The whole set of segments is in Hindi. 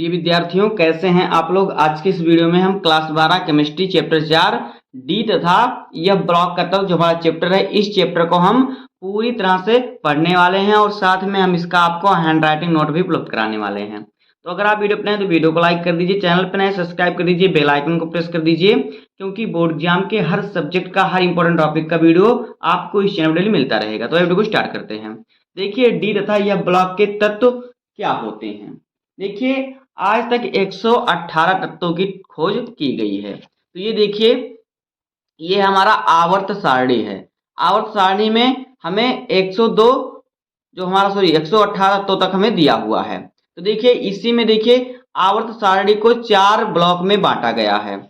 प्रिय विद्यार्थियों, कैसे हैं आप लोग। आज की इस वीडियो में हम क्लास 12 केमिस्ट्री चैप्टर 4 डी तथा यह ब्लॉक का तत्व जो हमारा चैप्टर है, इस चैप्टर को हम पूरी तरह से पढ़ने वाले हैं और साथ में हम इसका आपको हैंड राइटिंग नोट भी उपलब्ध कराने वाले हैं। तो अगर आप वीडियो अपने तो वीडियो को लाइक कर दीजिए, चैनल पर नए सब्सक्राइब कर दीजिए, बेल आइकन को प्रेस कर दीजिए, क्योंकि बोर्ड एग्जाम के हर सब्जेक्ट का हर इंपॉर्टेंट टॉपिक का वीडियो आपको इस चैनल पर डेली मिलता रहेगा। तो वीडियो को स्टार्ट करते हैं। देखिए, डी तथा यह ब्लॉक के तत्व क्या होते हैं। देखिए, आज तक 118 तत्वों की खोज की गई है। तो ये देखिए, ये हमारा आवर्त सारणी है। आवर्त सारणी में हमें 102 जो हमारा 118 तत्वों तक हमें दिया हुआ है। तो देखिए, इसी में देखिए आवर्त सारणी को 4 ब्लॉक में बांटा गया है।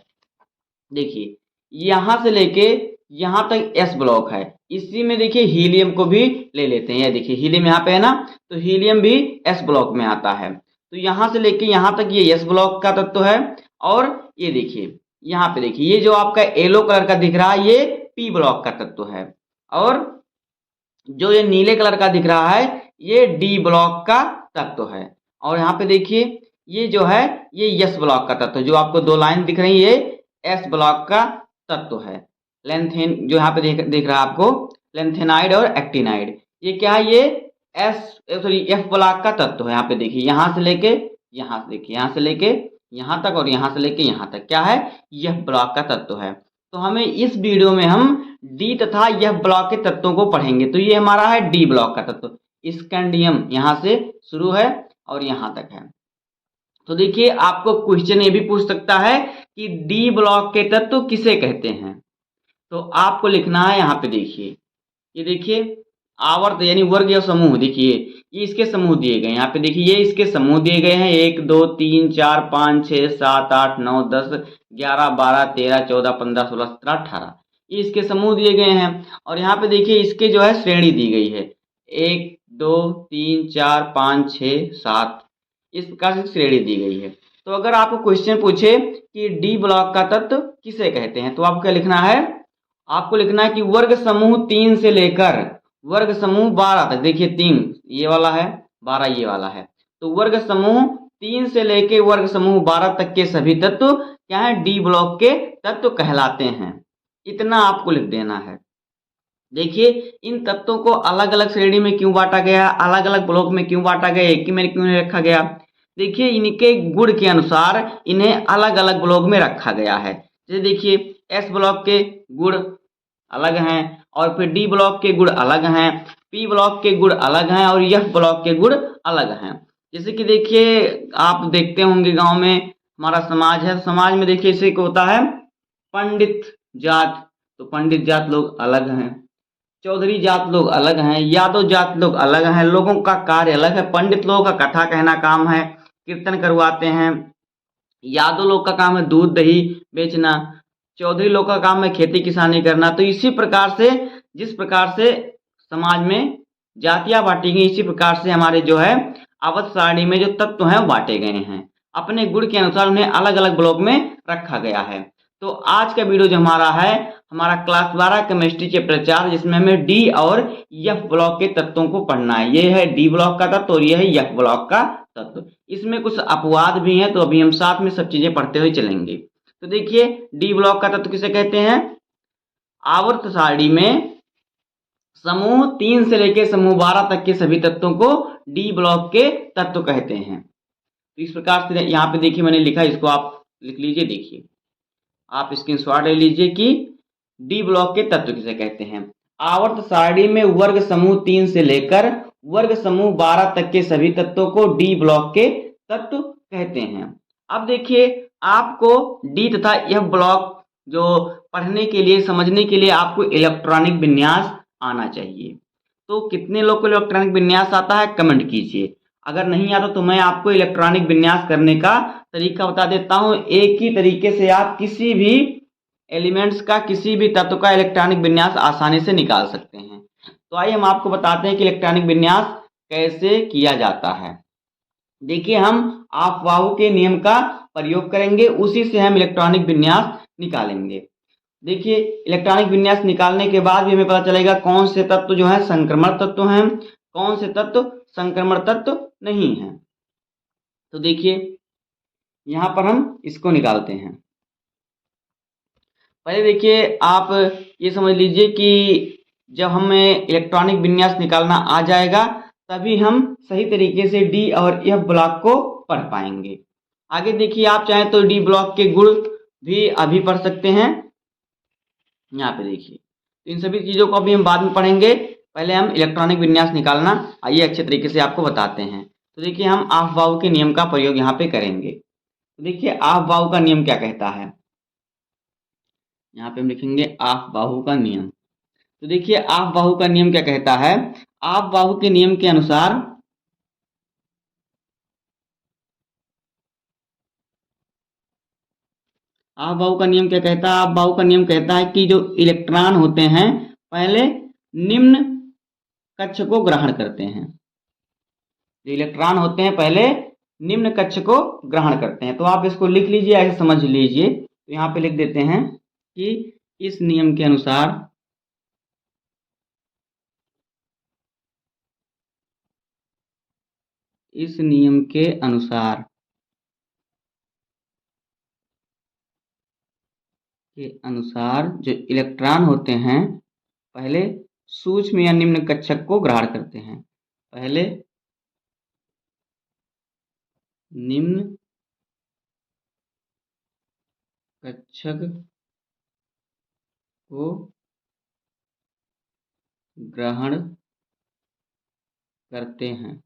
देखिए, यहां से लेके यहां तक एस ब्लॉक है। इसी में देखिए हीलियम को भी ले लेते हैं। ये देखिए हीलियम यहाँ पे है ना, तो हीलियम भी एस ब्लॉक में आता है। तो यहां से लेके यहां तक ये एस ब्लॉक का तत्व है। और ये देखिए यहाँ पे देखिए, ये जो आपका येलो कलर का दिख रहा है ये पी ब्लॉक का तत्व है, और जो ये नीले कलर का दिख रहा है ये डी ब्लॉक का तत्व है। और यहाँ पे देखिए ये जो है ये एस ब्लॉक का तत्व, जो आपको 2 लाइन दिख रही है ये एस ब्लॉक का तत्व है। लेंथेन जो यहाँ पे दिख रहा है आपको, लेंथेनाइड और एक्टिनाइड, ये क्या है, ये एफ ब्लॉक का तत्व है। यहाँ पे देखिए, यहाँ से लेके यहाँ से देखिए, यहाँ से लेके यहाँ तक और यहाँ से लेके यहाँ तक क्या है, यह ब्लॉक का तत्व है। तो हमें इस वीडियो में हम डी तथा यह ब्लॉक के तत्वों को पढ़ेंगे। तो ये हमारा है डी ब्लॉक का तत्व, स्कैंडियम यहाँ से शुरू है और यहाँ तक है। तो देखिए, आपको क्वेश्चन ये भी पूछ सकता है कि डी ब्लॉक के तत्व किसे कहते हैं। तो आपको लिखना है, यहाँ पे देखिए, ये देखिए आवर्त यानी वर्ग या समूह, देखिए ये इसके समूह दिए गए हैं। यहाँ पे देखिए ये इसके समूह दिए गए हैं, 1 2 3 4 5 6 7 8 9 10 11 12 13 14 15 16 17 18, ये इसके समूह दिए गए हैं। और यहाँ पे देखिए इसके जो है श्रेणी दी गई है, 1 2 3 4 5 6 7, इस प्रकार से श्रेणी दी गई है। तो अगर आपको क्वेश्चन पूछे कि डी ब्लॉक का तत्व किसे कहते हैं, तो आपको क्या लिखना है, आपको लिखना है कि वर्ग समूह 3 से लेकर वर्ग समूह 12 तक। देखिए 3 ये वाला है, 12 ये वाला है। तो वर्ग समूह 3 से लेकर वर्ग समूह 12 तक के सभी तत्व क्या है, डी ब्लॉक के तत्व कहलाते हैं। इतना आपको लिख देना है। देखिए, इन तत्वों को अलग अलग श्रेणी में क्यों बांटा गया, अलग अलग ब्लॉक में क्यों बांटा गया, एक ही में क्यों नहीं रखा गया। देखिए, इनके गुण के अनुसार इन्हें अलग अलग ब्लॉक में रखा गया है। जैसे देखिए, एस ब्लॉक के गुण अलग हैं, और फिर डी ब्लॉक के गुण अलग हैं, पी ब्लॉक के गुण अलग हैं, और एफ ब्लॉक के गुण अलग हैं। जैसे कि देखिए, आप देखते होंगे गांव में हमारा समाज है, समाज में देखिए इसे क्या होता है, पंडित जात, तो पंडित जात लोग अलग हैं, चौधरी जात लोग अलग हैं, यादव जात लोग अलग हैं। लोगों का कार्य अलग है। पंडित लोगों का कथा कहना काम है, कीर्तन करवाते हैं। यादव लोग का काम है दूध दही बेचना, चौधरी लोग का काम है खेती किसानी करना। तो इसी प्रकार से जिस प्रकार से समाज में जातियां बांटी गई, इसी प्रकार से हमारे जो है आवर्त सारणी में जो तत्व हैं वो बांटे गए हैं। अपने गुण के अनुसार उन्हें अलग अलग ब्लॉक में रखा गया है। तो आज का वीडियो जो हमारा है, हमारा क्लास 12 केमिस्ट्री चैप्टर 4, जिसमें हमें डी और एफ ब्लॉक के तत्वों को पढ़ना है। ये है डी ब्लॉक का तत्व और ये है एफ ब्लॉक का तत्व। इसमें कुछ अपवाद भी हैं, तो अभी हम साथ में सब चीजें पढ़ते हुए चलेंगे। तो देखिए, डी ब्लॉक का तत्व किसे कहते हैं, आवर्त सारणी में समूह 3 से लेकर समूह 12 तक के सभी तत्वों को डी ब्लॉक के तत्व कहते हैं। तो इस प्रकार से यहाँ पे देखिए मैंने लिखा, इसको आप लिख लीजिए। देखिए, आप स्क्रीनशॉट ले लीजिए कि डी ब्लॉक के तत्व किसे कहते हैं। आवर्त सारणी में वर्ग समूह 3 से लेकर वर्ग समूह 12 तक के सभी तत्वों को डी ब्लॉक के तत्व कहते हैं। अब देखिए, आपको डी तथा एफ ब्लॉक जो पढ़ने के लिए, समझने के लिए आपको इलेक्ट्रॉनिक विन्यास आना चाहिए। तो कितने लोग को इलेक्ट्रॉनिक विन्यास आता है, कमेंट कीजिए। अगर नहीं आता तो मैं आपको इलेक्ट्रॉनिक विन्यास करने का तरीका बता देता हूं। एक ही तरीके से आप किसी भी एलिमेंट्स का, किसी भी तत्व का इलेक्ट्रॉनिक विन्यास आसानी से निकाल सकते हैं। तो आइए हम आपको बताते हैं कि इलेक्ट्रॉनिक विन्यास कैसे किया जाता है। देखिए, हम अफवाह के नियम का प्रयोग करेंगे, उसी से हम इलेक्ट्रॉनिक विन्यास निकालेंगे। देखिए, इलेक्ट्रॉनिक विन्यास निकालने के बाद भी हमें पता चलेगा कौन से तत्व जो है संक्रमण तत्व हैं, कौन से तत्व संक्रमण तत्व नहीं है। तो देखिए, यहाँ पर हम इसको निकालते हैं। पहले देखिए आप ये समझ लीजिए कि जब हमें इलेक्ट्रॉनिक विन्यास निकालना आ जाएगा तभी हम सही तरीके से डी और एफ ब्लॉक को पढ़ पाएंगे। आगे देखिए आप चाहें तो डी ब्लॉक के गुण भी अभी पढ़ सकते हैं। यहाँ पे देखिए तो इन सभी चीज़ों को अभी हम बाद में पढ़ेंगे, पहले हम इलेक्ट्रॉनिक विन्यास निकालना आइए अच्छे तरीके से आपको बताते हैं। तो देखिए हम ऑफ-बाउ के नियम का प्रयोग यहाँ पे करेंगे। तो देखिए ऑफ-बाउ का नियम क्या कहता है, यहाँ पे हम लिखेंगे ऑफ-बाहु का नियम। तो देखिए ऑफ-बाहु का नियम क्या कहता है, ऑफ-बाहु के नियम के अनुसार ऑफ-बाहु का नियम क्या कहता है, ऑफ-बाहु का नियम कहता है कि जो इलेक्ट्रॉन होते हैं पहले निम्न कक्ष को ग्रहण करते हैं। जो इलेक्ट्रॉन होते हैं पहले निम्न कक्ष को ग्रहण करते हैं। तो आप इसको लिख लीजिए, ऐसे समझ लीजिए। तो यहाँ पे लिख देते हैं कि इस नियम के अनुसार इस नियम के अनुसार जो इलेक्ट्रॉन होते हैं पहले सूक्ष्म या निम्न कक्षक को ग्रहण करते हैं। पहले निम्न कक्षक को ग्रहण करते हैं।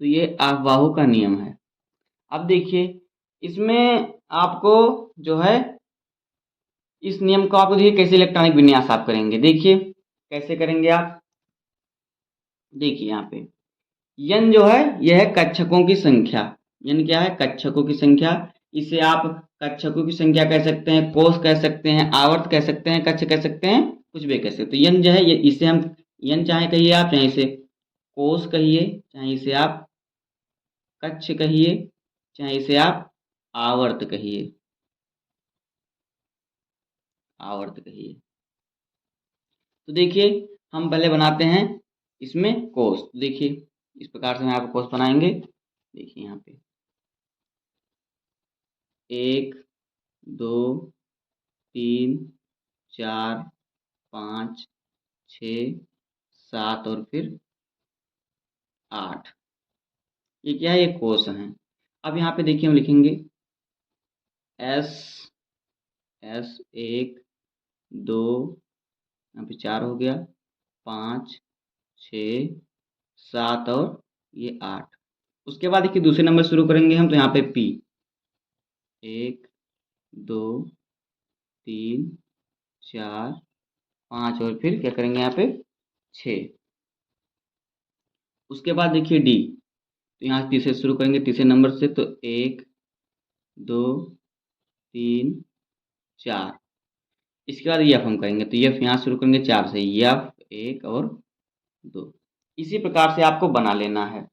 तो ये ऑफ-बाहु का नियम है। अब देखिए इसमें आपको जो है इस नियम को आपको देखिए कैसे इलेक्ट्रॉनिक विन्यास आप करेंगे। देखिए कैसे करेंगे आप, देखिए यहाँ पे n जो है यह है कक्षकों की संख्या। n क्या है, कक्षकों की संख्या। इसे आप कक्षकों की संख्या कह सकते हैं, कोष कह सकते हैं, आवर्त कह सकते हैं, कक्ष कह सकते हैं, कुछ भी कह सकते हैं। तो n जो है ये इसे हम n चाहे कहिए आप, चाहे इसे कोष कहिए, चाहे इसे आप कक्ष कहिए, चाहे इसे आप आवर्त कहिए, आवर्त कहिए। तो देखिए हम पहले बनाते हैं इसमें कोष। देखिए इस प्रकार से हम आपको कोष बनाएंगे। देखिए यहाँ पे 1 2 3 4 5 6 7 और फिर 8। ये क्या है, ये कोष हैं। अब यहाँ पे देखिए हम लिखेंगे एस 1 2, यहाँ पे 4 हो गया, 5 6 7 और ये 8। उसके बाद देखिए दूसरे नंबर शुरू करेंगे हम, तो यहाँ पे पी 1 2 3 4 5 और फिर क्या करेंगे यहाँ पे 6। उसके बाद देखिए डी, तो यहाँ तीसरे शुरू करेंगे तीसरे नंबर से, तो 1 2 3 4। इसके बाद एफ हम करेंगे, तो एफ यहाँ शुरू करेंगे 4 से, एफ 1 और 2। इसी प्रकार से आपको बना लेना है,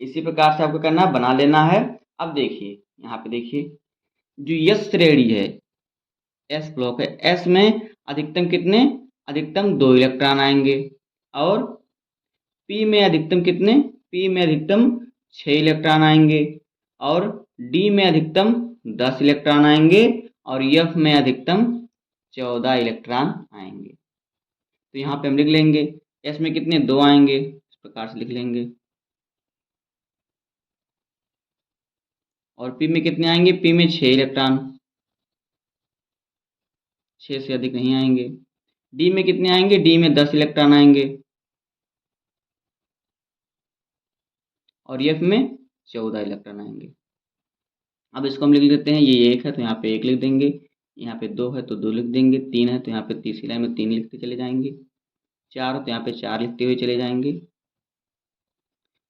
इसी प्रकार से आपको करना है, बना लेना है। अब देखिए यहाँ पे देखिए जो यस श्रेणी है, एस ब्लॉक है, एस में अधिकतम कितने, अधिकतम 2 इलेक्ट्रॉन आएंगे। और पी में अधिकतम कितने, पी में अधिकतम 6 इलेक्ट्रॉन आएंगे। और डी में अधिकतम 10 इलेक्ट्रॉन आएंगे। और एफ में अधिकतम 14 इलेक्ट्रॉन आएंगे। तो यहाँ पे हम लिख लेंगे एस में कितने 2 आएंगे, इस प्रकार से लिख लेंगे। और पी में कितने आएंगे, पी में 6 इलेक्ट्रॉन, 6 से अधिक नहीं आएंगे। डी में कितने आएंगे, डी में 10 इलेक्ट्रॉन आएंगे। और एफ में 14 इलेक्ट्रॉन आएंगे। अब इसको हम लिख देते हैं, ये 1 है तो यहाँ पे 1 लिख देंगे, यहाँ पे 2 है तो 2 लिख देंगे, 3 है तो यहाँ पे तीसरी लाइन में 3 लिखते चले जाएंगे, 4 है तो यहाँ पे 4 लिखते हुए चले जाएंगे।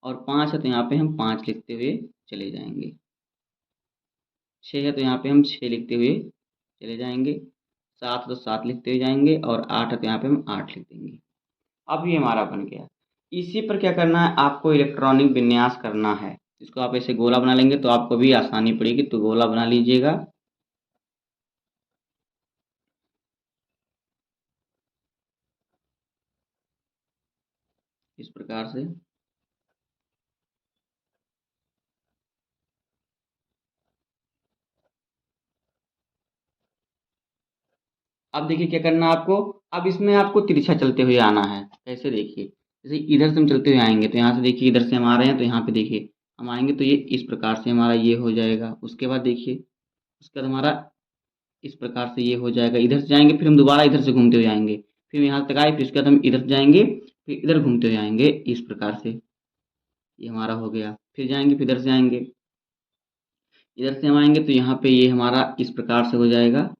और 5 है तो यहाँ पे हम 5 लिखते हुए चले जाएंगे। 6 है तो यहाँ पे हम 6 लिखते हुए चले जाएंगे। 7 है तो 7 लिखते हुए जाएंगे। और 8 है तो यहाँ पे हम 8 लिख देंगे। अब ये हमारा बन गया। इसी पर क्या करना है, आपको इलेक्ट्रॉनिक विन्यास करना है। इसको आप ऐसे गोला बना लेंगे तो आपको भी आसानी पड़ेगी, तो गोला बना लीजिएगा। इस प्रकार से अब देखिए क्या करना है आपको, अब इसमें आपको तिरछा चलते हुए आना है। कैसे देखिए, जैसे इधर से हम चलते हुए आएंगे तो यहाँ से देखिए इधर से हम आ रहे हैं तो यहाँ पे देखिए हम आएंगे तो ये इस प्रकार से हमारा ये हो जाएगा। उसके बाद देखिए उसके बाद हमारा इस प्रकार से ये हो जाएगा। इधर से जाएंगे फिर हम दोबारा इधर से घूमते हुए आएंगे, फिर यहाँ तक आए, फिर उसके बाद हम इधर जाएंगे, फिर इधर घूमते हुए आएंगे इस प्रकार से। ये हमारा हो गया। फिर जाएंगे, फिर इधर से आएंगे, इधर से हम आएंगे तो यहाँ पे ये हमारा इस प्रकार से हो जाएगा,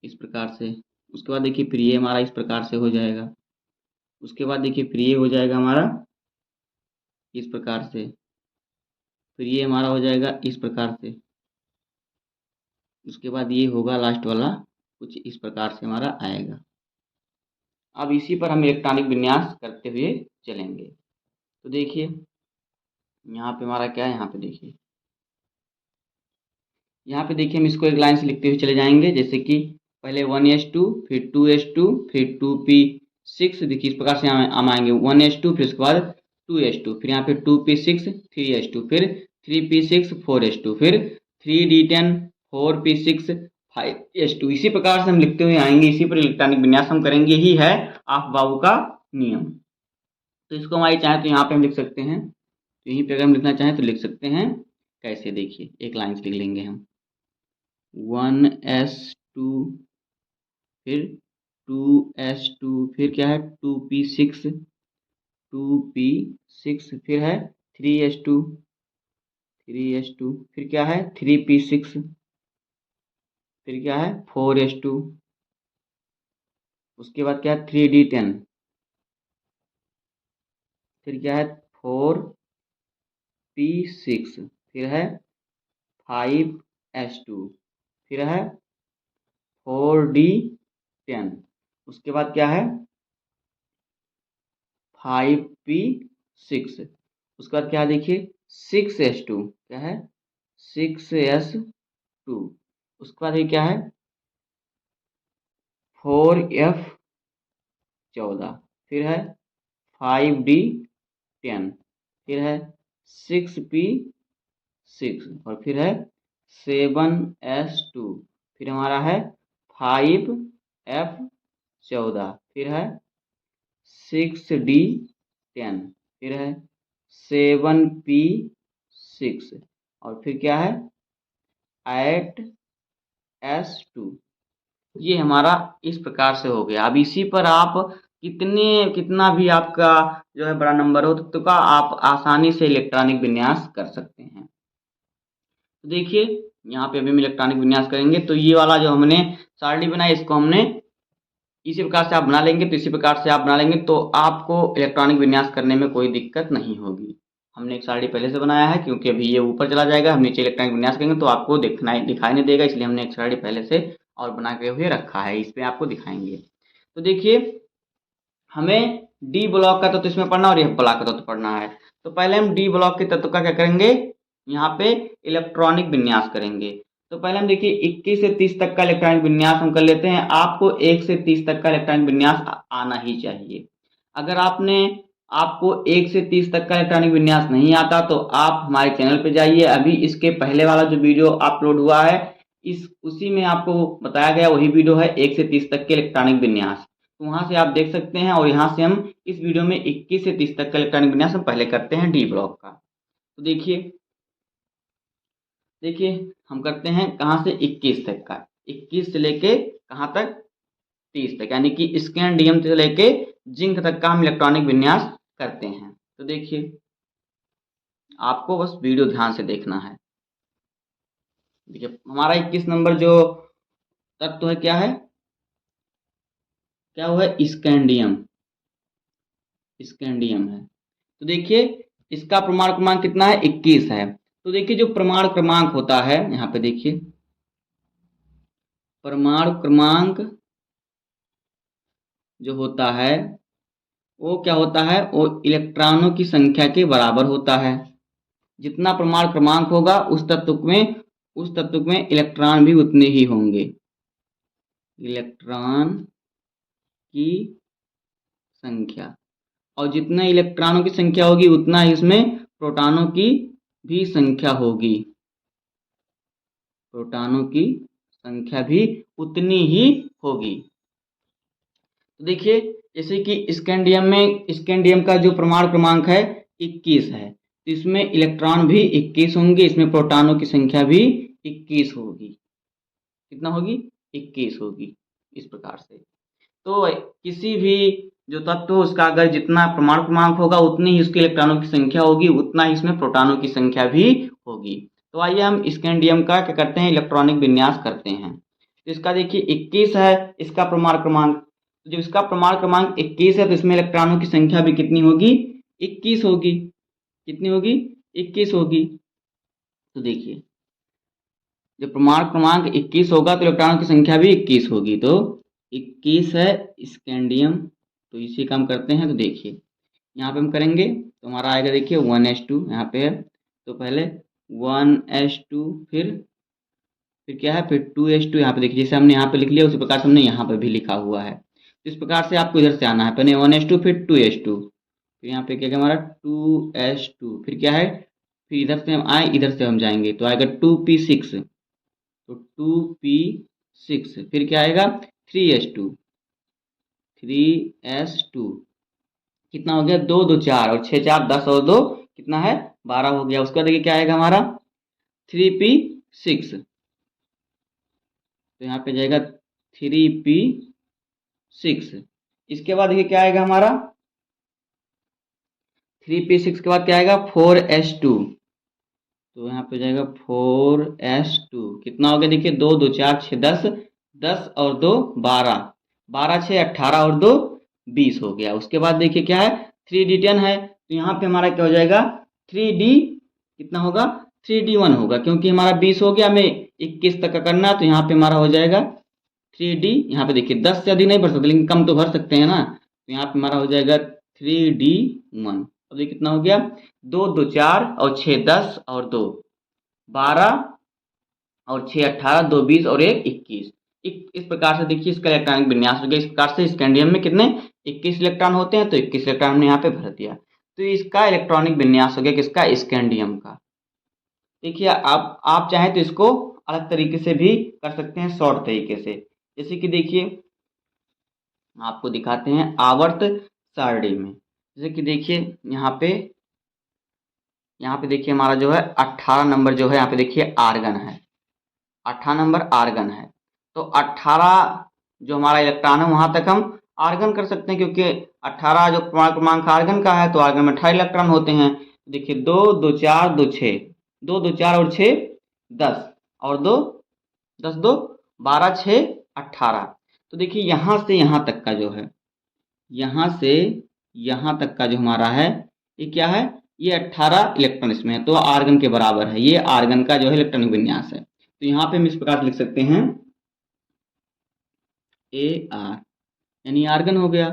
इस प्रकार से। उसके बाद देखिए फिर ये हमारा इस प्रकार से हो जाएगा। उसके बाद देखिए फिर ये हो जाएगा हमारा इस प्रकार से, फिर ये हमारा हो जाएगा इस प्रकार से। उसके बाद ये होगा लास्ट वाला, कुछ इस प्रकार से हमारा आएगा। अब इसी पर हम इलेक्ट्रॉनिक विन्यास करते हुए चलेंगे। तो देखिए यहाँ पे हमारा क्या है, यहाँ पे देखिए, यहाँ पे देखिए हम इसको एक लाइन से लिखते हुए चले जाएंगे। जैसे कि पहले 1s2, फिर 2s2, फिर 2p6। देखिए इस प्रकार से हम आएंगे 1s2, फिर उसके बाद 2s2, फिर यहाँ पे 2p6, 3s2, फिर 3p6, 4s2, फिर 3d10, 4p6, 5s2। इसी प्रकार से हम लिखते हुए आएंगे। इसी पर इलेक्ट्रॉनिक विन्यास हम करेंगे। यही है ऑफ-बाउ का नियम। तो इसको हमारी चाहे तो यहाँ पे हम लिख सकते हैं, तो यहीं पे अगर हम लिखना चाहें तो लिख सकते हैं। कैसे देखिए, एक लाइन से लिख लेंगे हम 1s2, फिर 2s2, फिर क्या है 2p6, 2p6, फिर है 3s2, 3s2, फिर क्या है 3p6, फिर क्या है 4s2, उसके बाद क्या है 3d10, फिर क्या है 4p6, फिर है 5s2, फिर है 4d10, उसके बाद क्या है 5p6, उसके बाद क्या है देखिए 6s2, क्या है 6s2, उसके बाद ये क्या है 4f14, फिर है 5d10, फिर है 6p6, और फिर है 7s2, फिर हमारा है 5f14, फिर है 6d10, फिर है 7p6, और फिर क्या है 8s2। ये हमारा इस प्रकार से हो गया। अब इसी पर आप कितना भी आपका जो है बड़ा नंबर हो तो का आप आसानी से इलेक्ट्रॉनिक विन्यास कर सकते हैं। तो देखिए यहाँ पे अभी हम इलेक्ट्रॉनिक विन्यास करेंगे। तो ये वाला जो हमने सारणी बनाई, इसको हमने इसी प्रकार से आप बना लेंगे। तो इसी प्रकार से आप बना लेंगे तो आपको इलेक्ट्रॉनिक विन्यास करने में कोई दिक्कत नहीं होगी। हमने एक सारणी पहले से बनाया है, क्योंकि अभी ये ऊपर चला जाएगा, हम नीचे इलेक्ट्रॉनिक विन्यास करेंगे तो आपको दिखाई नहीं देगा, इसलिए हमने एक सारणी पहले से और बना के हुए रखा है, इस पे आपको दिखाएंगे। तो देखिए हमें डी ब्लॉक का तत्व इसमें पढ़ना और एफ ब्लॉक का तत्व पढ़ना है। तो पहले हम डी ब्लॉक के तत्व का क्या करेंगे, यहाँ पे इलेक्ट्रॉनिक विन्यास करेंगे। तो पहले हम देखिए 21 से 30 तक का इलेक्ट्रॉनिक विन्यास हम कर लेते हैं। आपको 1 से 30 तक का इलेक्ट्रॉनिक विन्यास आना ही चाहिए। अगर आपको 1 से 30 तक का इलेक्ट्रॉनिक विन्यास नहीं आता तो आप हमारे चैनल पे जाइए। अभी इसके पहले वाला जो वीडियो अपलोड हुआ है उसी में आपको बताया गया वही वीडियो है 1 से 30 तक के इलेक्ट्रॉनिक विन्यास। तो वहां से आप देख सकते हैं, और यहाँ से हम इस वीडियो में 21 से 30 तक का इलेक्ट्रॉनिक विन्यास हम पहले करते हैं डी ब्लॉक का। तो देखिए हम करते हैं कहाँ से 21 तक का, 21 से लेके कहाँ तक 30 तक, यानी कि स्कैंडियम से लेके जिंक तक का हम इलेक्ट्रॉनिक विन्यास करते हैं। तो देखिए आपको बस वीडियो ध्यान से देखना है। देखिए हमारा 21 नंबर जो तत्व है क्या है, क्या हुआ है स्कैंडियम, स्कैंडियम है। तो देखिए इसका परमाणु क्रमांक कितना है 21 है। तो देखिए जो परमाणु क्रमांक होता है, यहाँ पे देखिए परमाणु क्रमांक जो होता है वो क्या होता है, वो इलेक्ट्रॉनों की संख्या के बराबर होता है। जितना परमाणु क्रमांक होगा उस तत्व में इलेक्ट्रॉन भी उतने ही होंगे। इलेक्ट्रॉन की संख्या, और जितना इलेक्ट्रॉनों की संख्या होगी उतना ही इसमें प्रोटॉनों की भी संख्या होगी। प्रोटॉनों की संख्या भी उतनी ही होगी। तो देखिए जैसे कि स्कैंडियम का जो परमाणु क्रमांक है 21 है, तो इसमें इलेक्ट्रॉन भी 21 होंगे, इसमें प्रोटॉनों की संख्या भी 21 होगी। कितना होगी? 21 होगी। इस प्रकार से तो किसी भी जो तत्व हो उसका अगर जितना परमाणु क्रमांक होगा उतनी ही उसके इलेक्ट्रॉनों की संख्या होगी, उतना ही इसमें प्रोटॉनों की संख्या भी होगी। तो आइए हम स्कैंडियम का क्या करते हैं, इलेक्ट्रॉनिक विन्यास करते हैं। तो इसका देखिए 21 है इसका परमाणु क्रमांक, तो जब इसका परमाणु क्रमांक 21 है तो इसमें इलेक्ट्रॉनों की संख्या भी कितनी होगी? 21 होगी। कितनी होगी? 21 होगी। तो देखिए जब परमाणु क्रमांक 21 होगा तो इलेक्ट्रॉनों की संख्या भी 21 होगी। तो 21 है स्कैंडियम, तो इसी का हम करते हैं। तो देखिए यहाँ पे हम करेंगे तो हमारा आएगा देखिए 1s2 यहाँ पे है, तो पहले 1s2 फिर क्या है, फिर 2s2 यहाँ पे देखिए जैसे हमने यहाँ पे लिख लिया उसी प्रकार से हमने यहाँ पे भी लिखा हुआ है। तो इस प्रकार से आपको इधर से आना है, पहले 1s2 फिर 2s2, फिर यहाँ पे क्या हमारा 2s2, फिर क्या है, फिर इधर से हम आए इधर से हम जाएंगे तो आएगा 2p6, तो 2p6, फिर क्या आएगा 3s2, 3s2 कितना हो गया 2 2 4 और 6 4 10 और 2 कितना है 12 हो गया। उसके बाद देखिए क्या आएगा हमारा 3p6, तो यहाँ पे जाएगा 3p6। इसके बाद देखिए क्या आएगा हमारा 3p6 के बाद क्या आएगा 4s2, तो यहाँ पे जाएगा 4s2, कितना हो गया देखिए 2 2 4 6 10, 10 और 2 12, 12 6 18 और 2 20 हो गया। उसके बाद देखिए क्या है 3d10 है, तो यहाँ पे हमारा क्या हो जाएगा 3d कितना होगा 3d1 होगा, क्योंकि हमारा 20 हो गया, हमें 21 तक का करना, तो यहाँ पे हमारा हो जाएगा 3d, यहाँ पे देखिए 10 से अधिक नहीं भर सकते लेकिन कम तो भर सकते हैं ना, तो यहाँ पे हमारा हो जाएगा 3d1। अब देखिए कितना हो गया 2 2 4 और 6 10 और 2 12 और 6 18 2 20 और 1 21। इस प्रकार से देखिए इसका इलेक्ट्रॉनिक विन्यास हो गया। इस प्रकार से स्कैंडियम में कितने 21 इलेक्ट्रॉन होते हैं, तो 21 इलेक्ट्रॉन हमने यहाँ पे भर दिया। तो इसका इलेक्ट्रॉनिक विन्यास हो गया किसका, स्कैंडियम का। देखिए आप चाहें तो इसको अलग तरीके से भी कर सकते हैं, शॉर्ट तरीके से। जैसे कि देखिए आपको दिखाते हैं आवर्त सारणी में। जैसे कि देखिए यहाँ पे देखिए हमारा जो है 18 नंबर जो है यहाँ पे देखिए आर्गन है, 18 नंबर आर्गन है। तो 18 जो हमारा इलेक्ट्रॉन है वहां तक हम आर्गन कर सकते हैं, क्योंकि 18 जो परमाणु क्रमांक आर्गन का है तो आर्गन में 18 इलेक्ट्रॉन होते हैं। देखिए 2 2 4 2 6, 2 2 4 और 6 10 और 2 10 2 12 6 18। तो देखिए यहाँ से यहाँ तक का जो है, यहाँ से यहाँ तक का जो हमारा है ये क्या है, ये 18 इलेक्ट्रॉन इसमें है, तो आर्गन के बराबर है। ये आर्गन का जो है इलेक्ट्रॉनिक विन्यास है। तो यहाँ पे हम इस प्रकार से लिख सकते हैं AR, यानी आर्गन हो गया,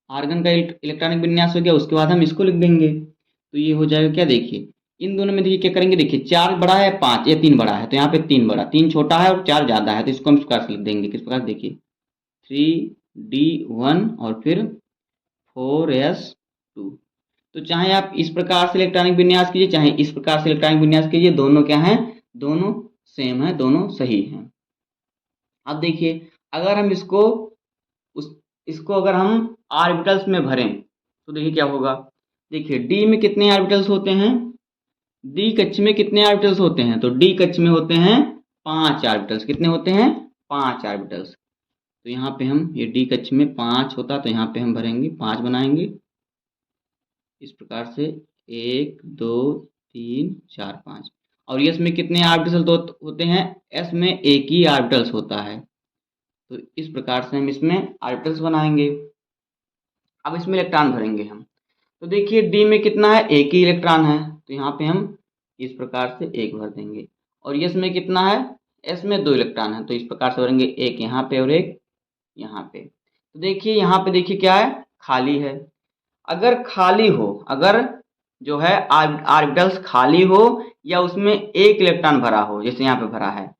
आर्गन का इलेक्ट्रॉनिक विन्यास हो गया। उसके बाद हम इसको लिख देंगे तो ये हो जाएगा क्या, देखिए इन दोनों में देखिए क्या करेंगे, देखिए 4 बड़ा है 5, ये 3 बड़ा है, तो यहाँ पे 3 बड़ा, 3 छोटा है और 4 ज्यादा है, तो इसको हम इस प्रकार से लिख देंगे। किस प्रकार, देखिए 3d1 और फिर 4s2। तो चाहे आप इस प्रकार से इलेक्ट्रॉनिक विन्यास कीजिए चाहे इस प्रकार से इलेक्ट्रॉनिक विन्यास कीजिए, दोनों क्या है, दोनों सेम है, दोनों सही हैं। अब देखिए अगर हम इसको अगर हम ऑर्बिटल्स में भरें तो देखिए क्या होगा। देखिए डी में कितने ऑर्बिटल्स होते हैं, डी कक्ष में कितने ऑर्बिटल्स होते हैं, तो डी कक्ष में होते हैं 5 ऑर्बिटल्स। कितने होते हैं, 5 ऑर्बिटल्स। तो यहाँ पे हम ये डी कक्ष में 5 होता, तो यहाँ पे हम भरेंगे 5 बनाएंगे इस प्रकार से 1 2 3 4 5। और एस में कितने ऑर्बिटल्स होते हैं, एस में एक ही ऑर्बिटल्स होता है। तो इस प्रकार से हम इसमें ऑर्बिटल्स बनाएंगे। अब इसमें इलेक्ट्रॉन भरेंगे हम, तो देखिए डी में कितना है, एक ही इलेक्ट्रॉन है, तो यहाँ पे हम इस प्रकार से एक भर देंगे। और एस में कितना है, एस में 2 इलेक्ट्रॉन है, तो इस प्रकार से भरेंगे, एक यहाँ पे और एक यहाँ पे। तो देखिए यहाँ पे देखिए क्या है, खाली है। अगर खाली हो, अगर जो है ऑर्बिटल्स खाली हो या उसमें एक इलेक्ट्रॉन भरा हो, जैसे यहाँ पे भरा है,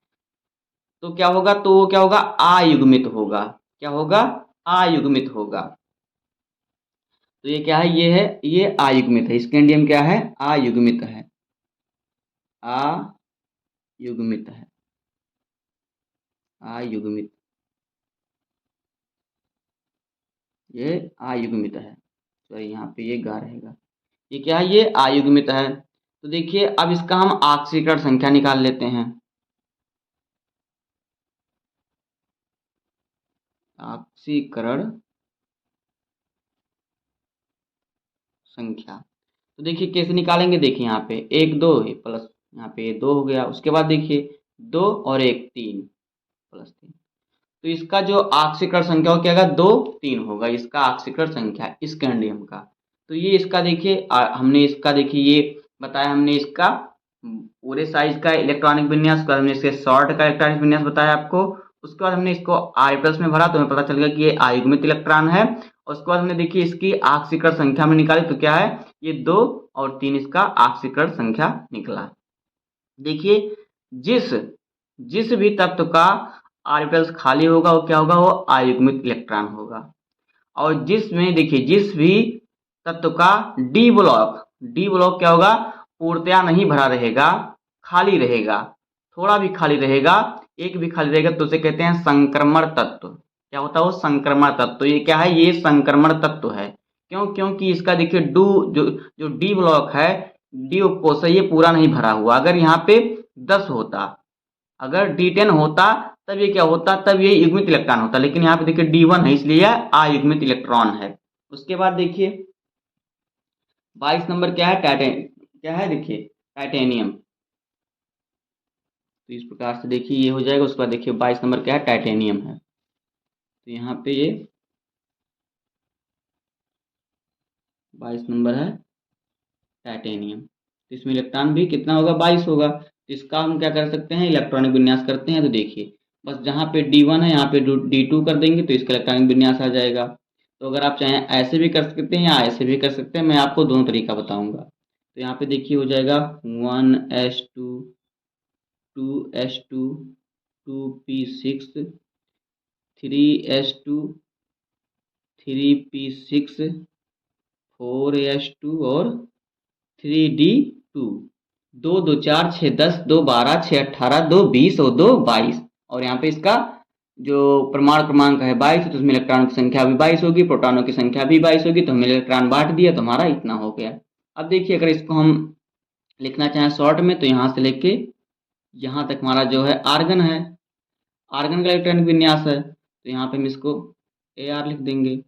तो क्या होगा, तो वो क्या होगा, अयुग्मित होगा। क्या होगा, अयुग्मित होगा। तो ये क्या है, ये अयुग्मित है। स्कैंडियम क्या है, अयुग्मित है, अयुग्मित है, अयुग्मित। ये आयुग्मित है। सॉरी, यहाँ पे ये गा रहेगा। ये क्या है? ये आयुग्मित है। तो देखिए अब इसका हम ऑक्सीकरण संख्या निकाल लेते हैं। ऑक्सीकरण संख्या तो देखिए कैसे निकालेंगे। देखिए यहाँ पे एक दो प्लस, यहाँ पे ये दो हो गया। उसके बाद देखिए दो और एक तीन, प्लस तीन। तो इसका जो ऑक्सीकरण संख्या हो क्या होगा? दो तीन होगा इसका ऑक्सीकरण संख्या इस कैडमियम का। तो ये इसका देखिए हमने इसका देखिए ये बताया, हमने इसका पूरे साइज का इलेक्ट्रॉनिक विन्यास, उसके बाद हमने इसके शॉर्ट का इलेक्ट्रॉनिक विन्यास बताया आपको। उसके बाद हमने इसको ऑर्बिटल्स में भरा तो हमें पता चल गया कि ये आयुग्मित इलेक्ट्रॉन है। और उसके बाद हमने देखिए इसकी ऑक्सीकरण संख्या में निकाली तो क्या है? ये दो और तीन इसका ऑक्सीकरण संख्या निकला। देखिए जिस जिस भी तत्व का ऑर्बिटल्स खाली होगा वो क्या होगा? वो अयुग्मित इलेक्ट्रॉन होगा। और जिसमें देखिए जिस भी तत्व का डी ब्लॉक क्या होगा? पूर्णतया नहीं भरा रहेगा, खाली रहेगा, थोड़ा भी खाली रहेगा, एक भी खाली रहेगा तो उसे कहते हैं संक्रमण तत्व। क्या होता है? वो संक्रमण तत्व। तो ये क्या है? ये संक्रमण तत्व है। क्यों? क्योंकि इसका देखिए डू जो जो डी ब्लॉक है, डी उपकोष है, ये पूरा नहीं भरा हुआ। अगर यहाँ पे 10 होता, अगर D10 होता तब ये क्या होता? तब ये युग्मित इलेक्ट्रॉन होता। लेकिन यहाँ पे देखिए D1 है इसलिए यह अयुग्मित इलेक्ट्रॉन है। उसके बाद देखिए 22 नंबर क्या है? क्या है? देखिए टाइटेनियम। तो इस प्रकार से देखिए ये हो जाएगा। उसके बाद देखिए 22 नंबर क्या है? टाइटेनियम है। तो यहाँ पे ये 22 नंबर है टाइटेनियम। तो इसमें इलेक्ट्रॉन भी कितना होगा? 22 होगा। तो इसका हम क्या कर सकते हैं? इलेक्ट्रॉनिक विन्यास करते हैं। तो देखिए बस जहाँ पे D1 है यहाँ पे D2 कर देंगे तो इसका इलेक्ट्रॉनिक विन्यास आ जाएगा। तो अगर आप चाहें ऐसे भी कर सकते हैं या ऐसे भी कर सकते हैं, मैं आपको दोनों तरीका बताऊंगा। तो यहाँ पे देखिए हो जाएगा 1s2 2s2 2p6 3s2 3p6 4s2 और 3d2। दो दो चार छः 10, दो 12, छः 18, दो 20 और दो 22। और यहाँ पे इसका जो परमाणु क्रमांक है 22, तो उसमें इलेक्ट्रॉनों की संख्या भी 22 होगी, प्रोटॉनों की संख्या भी 22 होगी। तो हमने इलेक्ट्रॉन बांट दिया तो हमारा इतना हो गया। अब देखिए अगर इसको हम लिखना चाहें शॉर्ट में तो यहाँ से लेके यहाँ तक हमारा जो है आर्गन है, आर्गन का इलेक्ट्रॉनिक विन्यास है। तो यहाँ पे हम इसको AR लिख देंगे।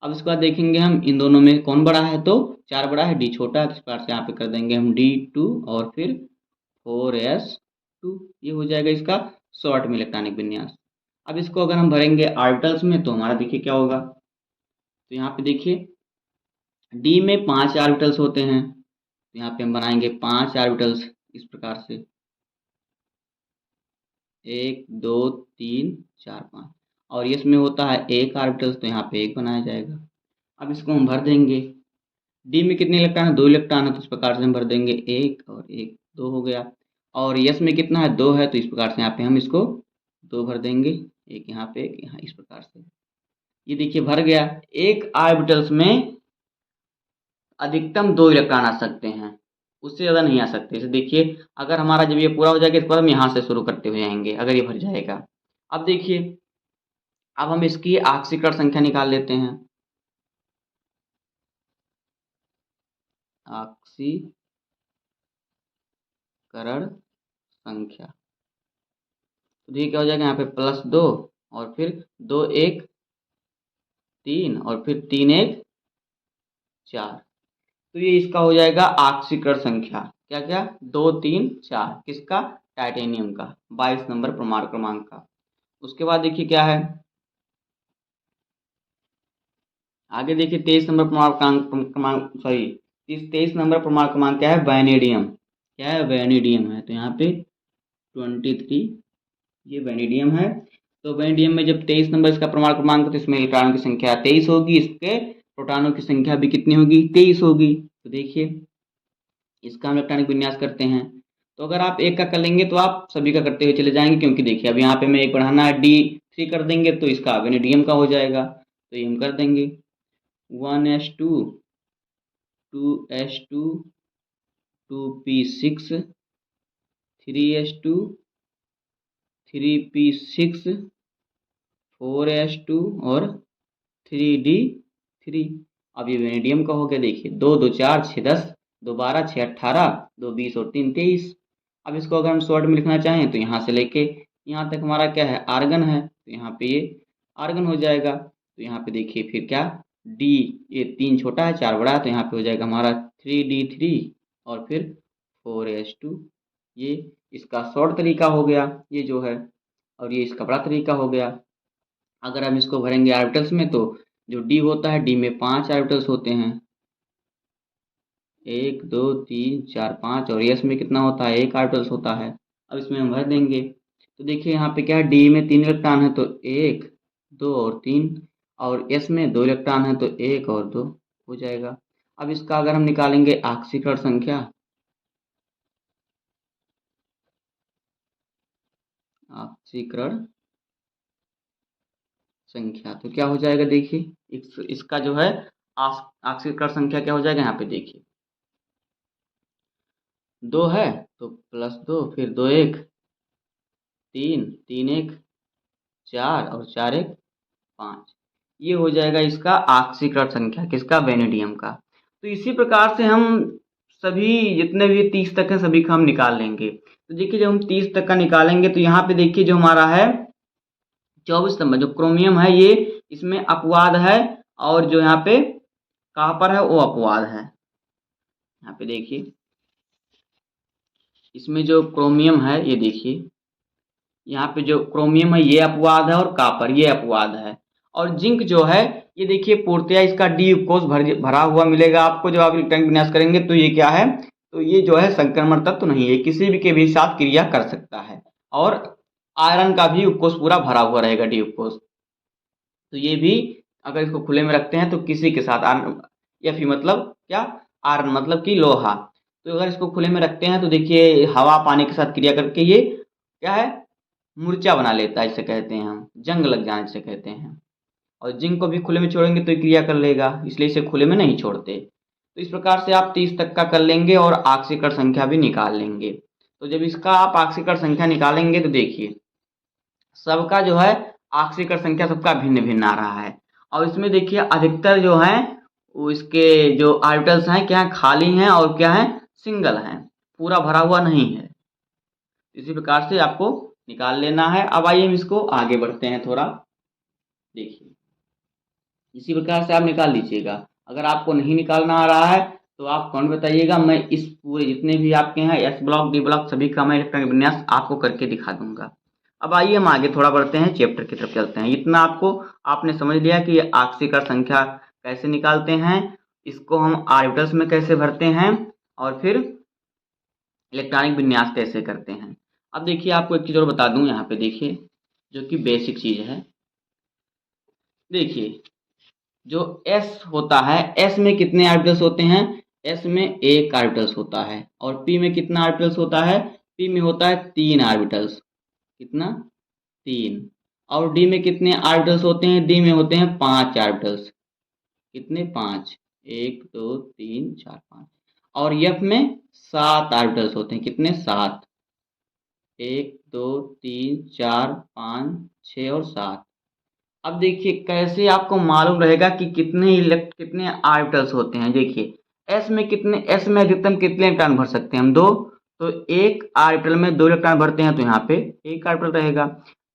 अब इसके बाद देखेंगे हम इन दोनों में कौन बड़ा है, तो 4 बड़ा है, D छोटा है। तो इस प्रकार से यहाँ पे कर देंगे हम D2 और फिर 4s2। ये हो जाएगा इसका शॉर्ट में इलेक्ट्रॉनिक विन्यास। अब इसको अगर हम भरेंगे ऑर्बिटल्स में तो हमारा देखिए क्या होगा। तो यहाँ पे देखिए D में 5 ऑर्बिटल्स होते हैं। तो यहाँ पे हम बनाएंगे 5 ऑर्बिटल्स इस प्रकार से 1 2 3 4 5। और इसमें होता है एक ऑर्बिटल्स, तो यहाँ पे एक बनाया जाएगा। अब इसको हम भर देंगे। डी में कितने इलेक्ट्रॉन है? 2 इलेक्ट्रॉन है, तो इस प्रकार से हम भर देंगे एक और एक, 2 हो गया। और यस में कितना है? 2 है, तो इस प्रकार से यहाँ पे हम इसको 2 भर देंगे, एक यहाँ पे एक यहाँ, इस प्रकार से। ये देखिए भर गया। एक ऑर्बिटल्स में अधिकतम 2 इलेक्ट्रॉन आ सकते हैं, उससे ज़्यादा नहीं आ सकते। जैसे देखिए अगर हमारा जब ये पूरा हो जाएगा इसके बाद हम यहाँ से शुरू करते हुए आएंगे अगर ये भर जाएगा। अब देखिए अब हम इसकी ऑक्सीकरण संख्या निकाल लेते हैं। ऑक्सीकरण संख्या तो देखिए क्या हो जाएगा, यहाँ पे +2 और फिर 2 1 3 और फिर 3 1 4। तो ये इसका हो जाएगा ऑक्सीकरण संख्या। क्या क्या? 2 3 4 किसका? टाइटेनियम का 22 नंबर परमाणु क्रमांक का। उसके बाद देखिए क्या है आगे। देखिए 23 नंबर परमाणु क्रमांक सॉरी 23 नंबर परमाणु क्रमांक क्या है? वैनेडियम। क्या है? वैनेडियम है। तो यहाँ पे 23 ये वैनेडियम है। तो वैनेडियम में जब 23 नंबर इसका परमाणु क्रमांक है तो इसमें इलेक्ट्रॉनों की संख्या 23 होगी, इसके प्रोटॉनों की संख्या भी कितनी होगी? 23 होगी। तो देखिए इसका हम इलेक्ट्रॉनिक विन्यास करते हैं। तो अगर आप एक का कर लेंगे तो आप सभी का करते हुए चले जाएंगे, क्योंकि देखिए अब यहाँ पे मैं एक बढ़ाना है D3 कर देंगे तो इसका वैनेडियम का हो जाएगा। तो ये हम कर देंगे 1s2 2s2 2p6 3s2 3p6 4s2 और 3d2। 3। अब ये वेनेडियम का हो गया, देखिए 2 2 4 6 10, 2 12 6 18, 2 20 और 3 23। अब इसको अगर हम शॉर्ट में लिखना चाहें तो यहाँ से लेके यहाँ तक हमारा क्या है, आर्गन है, तो यहाँ पे ये आर्गन हो जाएगा। तो यहाँ पे देखिए फिर क्या, डी, ये 3 छोटा है 4 बड़ा है, तो यहाँ पे हो जाएगा हमारा 3D3 और फिर 4s2। ये इसका शॉर्ट तरीका हो गया ये जो है, और ये इसका बड़ा तरीका हो गया। अगर हम इसको भरेंगे ऑर्बिटल्स में तो जो डी होता है, डी में 5 ऑर्बिटल्स होते हैं, 1 2 3 4 5, और एस में कितना होता है, 1 ऑर्बिटल्स होता है। अब इसमें हम भर देंगे तो देखिए यहाँ पे क्या है, डी में 3 इलेक्ट्रॉन है तो 1 2 और 3, और एस में 2 इलेक्ट्रॉन है तो 1 और 2 हो जाएगा। अब इसका अगर हम निकालेंगे ऑक्सीकरण संख्या, ऑक्सीकरण संख्या तो क्या हो जाएगा, देखिए इसका जो है ऑक्सीकरण संख्या क्या हो जाएगा, यहाँ पे देखिए 2 है तो +2, फिर 2 1 3 3 1 4 और 4 1 5, ये हो जाएगा इसका ऑक्सीकरण संख्या किसका, वेनेडियम का। तो इसी प्रकार से हम सभी जितने भी 30 तक हैं सभी का हम निकाल लेंगे। तो देखिए जब हम 30 तक का निकालेंगे तो यहाँ पे देखिए जो हमारा है 24 नंबर जो क्रोमियम है ये इसमें अपवाद है, और जो यहाँ पे कॉपर है वो अपवाद है। यहाँ पे देखिए इसमें जो क्रोमियम है ये देखिए, यहाँ पे जो क्रोमियम है ये अपवाद है और कॉपर ये अपवाद है। और जिंक जो है ये देखिए पूर्णतया इसका डी कोष भरा हुआ मिलेगा आपको जब आप इलेक्ट्रॉनिक विन्यास करेंगे। तो ये क्या है, तो ये जो है संक्रमण तत्व नहीं है, किसी भी के भी साथ क्रिया कर सकता है। और आयरन का भी उपकोष पूरा भरा हुआ रहेगा डी उपकोष। तो ये भी अगर इसको खुले में रखते हैं तो किसी के साथ आयरन, या फिर मतलब क्या, आयरन मतलब कि लोहा, तो अगर इसको खुले में रखते हैं तो देखिए हवा पानी के साथ क्रिया करके ये क्या है, मूर्छा बना लेता है, इसे कहते हैं हम जंग लग जाना इसे कहते हैं। और जिंक को भी खुले में छोड़ेंगे तो ये क्रिया कर लेगा, इसलिए इसे खुले में नहीं छोड़ते। तो इस प्रकार से आप 30 तक का कर लेंगे और ऑक्सीकरण संख्या भी निकाल लेंगे। तो जब इसका आप ऑक्सीकरण संख्या निकालेंगे तो देखिए सबका जो है ऑक्सीकरण संख्या सबका भिन्न भिन्न आ रहा है। और इसमें देखिए अधिकतर जो है वो इसके जो ऑर्बिटल्स हैं क्या है, खाली हैं और क्या है, सिंगल हैं, पूरा भरा हुआ नहीं है। इसी प्रकार से आपको निकाल लेना है। अब आइए हम इसको आगे बढ़ते हैं थोड़ा, देखिए इसी प्रकार से आप निकाल लीजिएगा। अगर आपको नहीं निकालना आ रहा है तो आप कमेंट बताइएगा, मैं इस पूरे जितने भी आपके हैं एस ब्लॉक डी ब्लॉक सभी का मैं इलेक्ट्रॉनिक विन्यास आपको करके दिखा दूंगा। अब आइए हम आगे थोड़ा बढ़ते हैं, चैप्टर की तरफ चलते हैं। इतना आपने समझ लिया कि ऑक्सीकरण संख्या कैसे निकालते हैं, इसको हम ऑर्बिटल्स में कैसे भरते हैं, और फिर इलेक्ट्रॉनिक विन्यास कैसे करते हैं। अब देखिए आपको एक चीज़ और बता दूं, यहाँ पे देखिए जो कि बेसिक चीज़ है। देखिए जो S होता है, S में कितने ऑर्बिटल्स होते हैं, S में 1 ऑर्बिटल्स होता है। और P में कितना ऑर्बिटल्स होता है, P में होता है 3 ऑर्बिटल्स, कितना 3। और D में कितने ऑर्बिटल्स होते हैं, D में होते हैं 5 ऑर्बिटल्स, कितने 5, 1 2 3 4 5। और F में 7 ऑर्बिटल्स होते हैं, कितने 7, 1 2 3 4 5 6 और 7। अब देखिए कैसे आपको मालूम रहेगा कि कितने ऑर्बिटल्स होते हैं। देखिए S में अधिकतम कितने इलेक्ट्रॉन भर सकते हैं हम, 2, तो 1 ऑर्बिटल में 2 इलेक्ट्रॉन भरते हैं तो यहाँ पे 1 ऑर्बिटल रहेगा।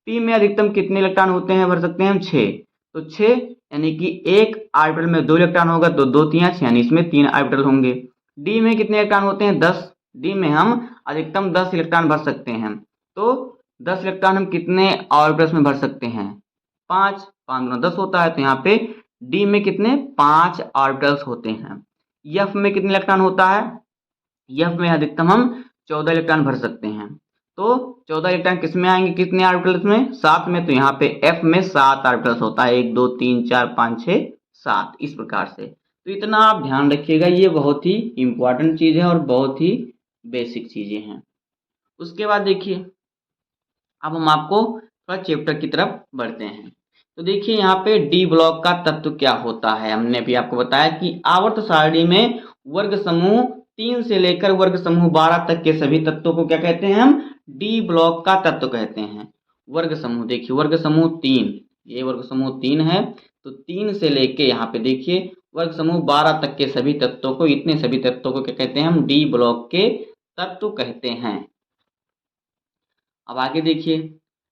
P में अधिकतम कितने इलेक्ट्रॉन होते हैं, भर सकते हैं हम 6, तो 6 यानी कि 1 ऑर्बिटल में 2 इलेक्ट्रॉन होगा तो 2 3 6 यानी इसमें 3 ऑर्बिटल होंगे। D में कितने इलेक्ट्रॉन होते हैं, 10, D में हम अधिकतम 10 इलेक्ट्रॉन भर सकते हैं। तो 10 इलेक्ट्रॉन हम कितने ऑर्बिटल्स में भर सकते हैं, 5, 5 गुना 10 होता है। तो यहाँ पे D में कितने 5 ऑर्बिटल्स होते हैं। F में कितने इलेक्ट्रॉन होता है, F में अधिकतम हम 14 इलेक्ट्रॉन भर सकते हैं। तो 14 इलेक्ट्रॉन किस में आएंगे, कितने ऑर्बिटल्स में, 7 में। तो यहाँ पे F में 7 ऑर्बिटल्स होता है, 1 2 3 4 5 6 7, इस प्रकार से। तो इतना आप ध्यान रखिएगा, ये बहुत ही इंपॉर्टेंट चीज़ है और बहुत ही बेसिक चीज़ें हैं। उसके बाद देखिए अब हम आपको थोड़ा चैप्टर की तरफ बढ़ते हैं। तो देखिए यहाँ पे डी ब्लॉक का तत्व क्या होता है, हमने भी आपको बताया कि आवर्त सारणी में वर्ग समूह 3 से लेकर वर्ग समूह 12 तक के सभी तत्वों को क्या कहते हैं, हम डी ब्लॉक का तत्व कहते हैं। वर्ग समूह देखिए वर्ग समूह 3, ये वर्ग समूह 3 है, तो 3 से लेके यहाँ पे देखिए वर्ग समूह 12 तक के सभी तत्वों को, इतने सभी तत्वों को क्या कहते हैं, हम डी ब्लॉक के तत्व कहते हैं। अब आगे देखिए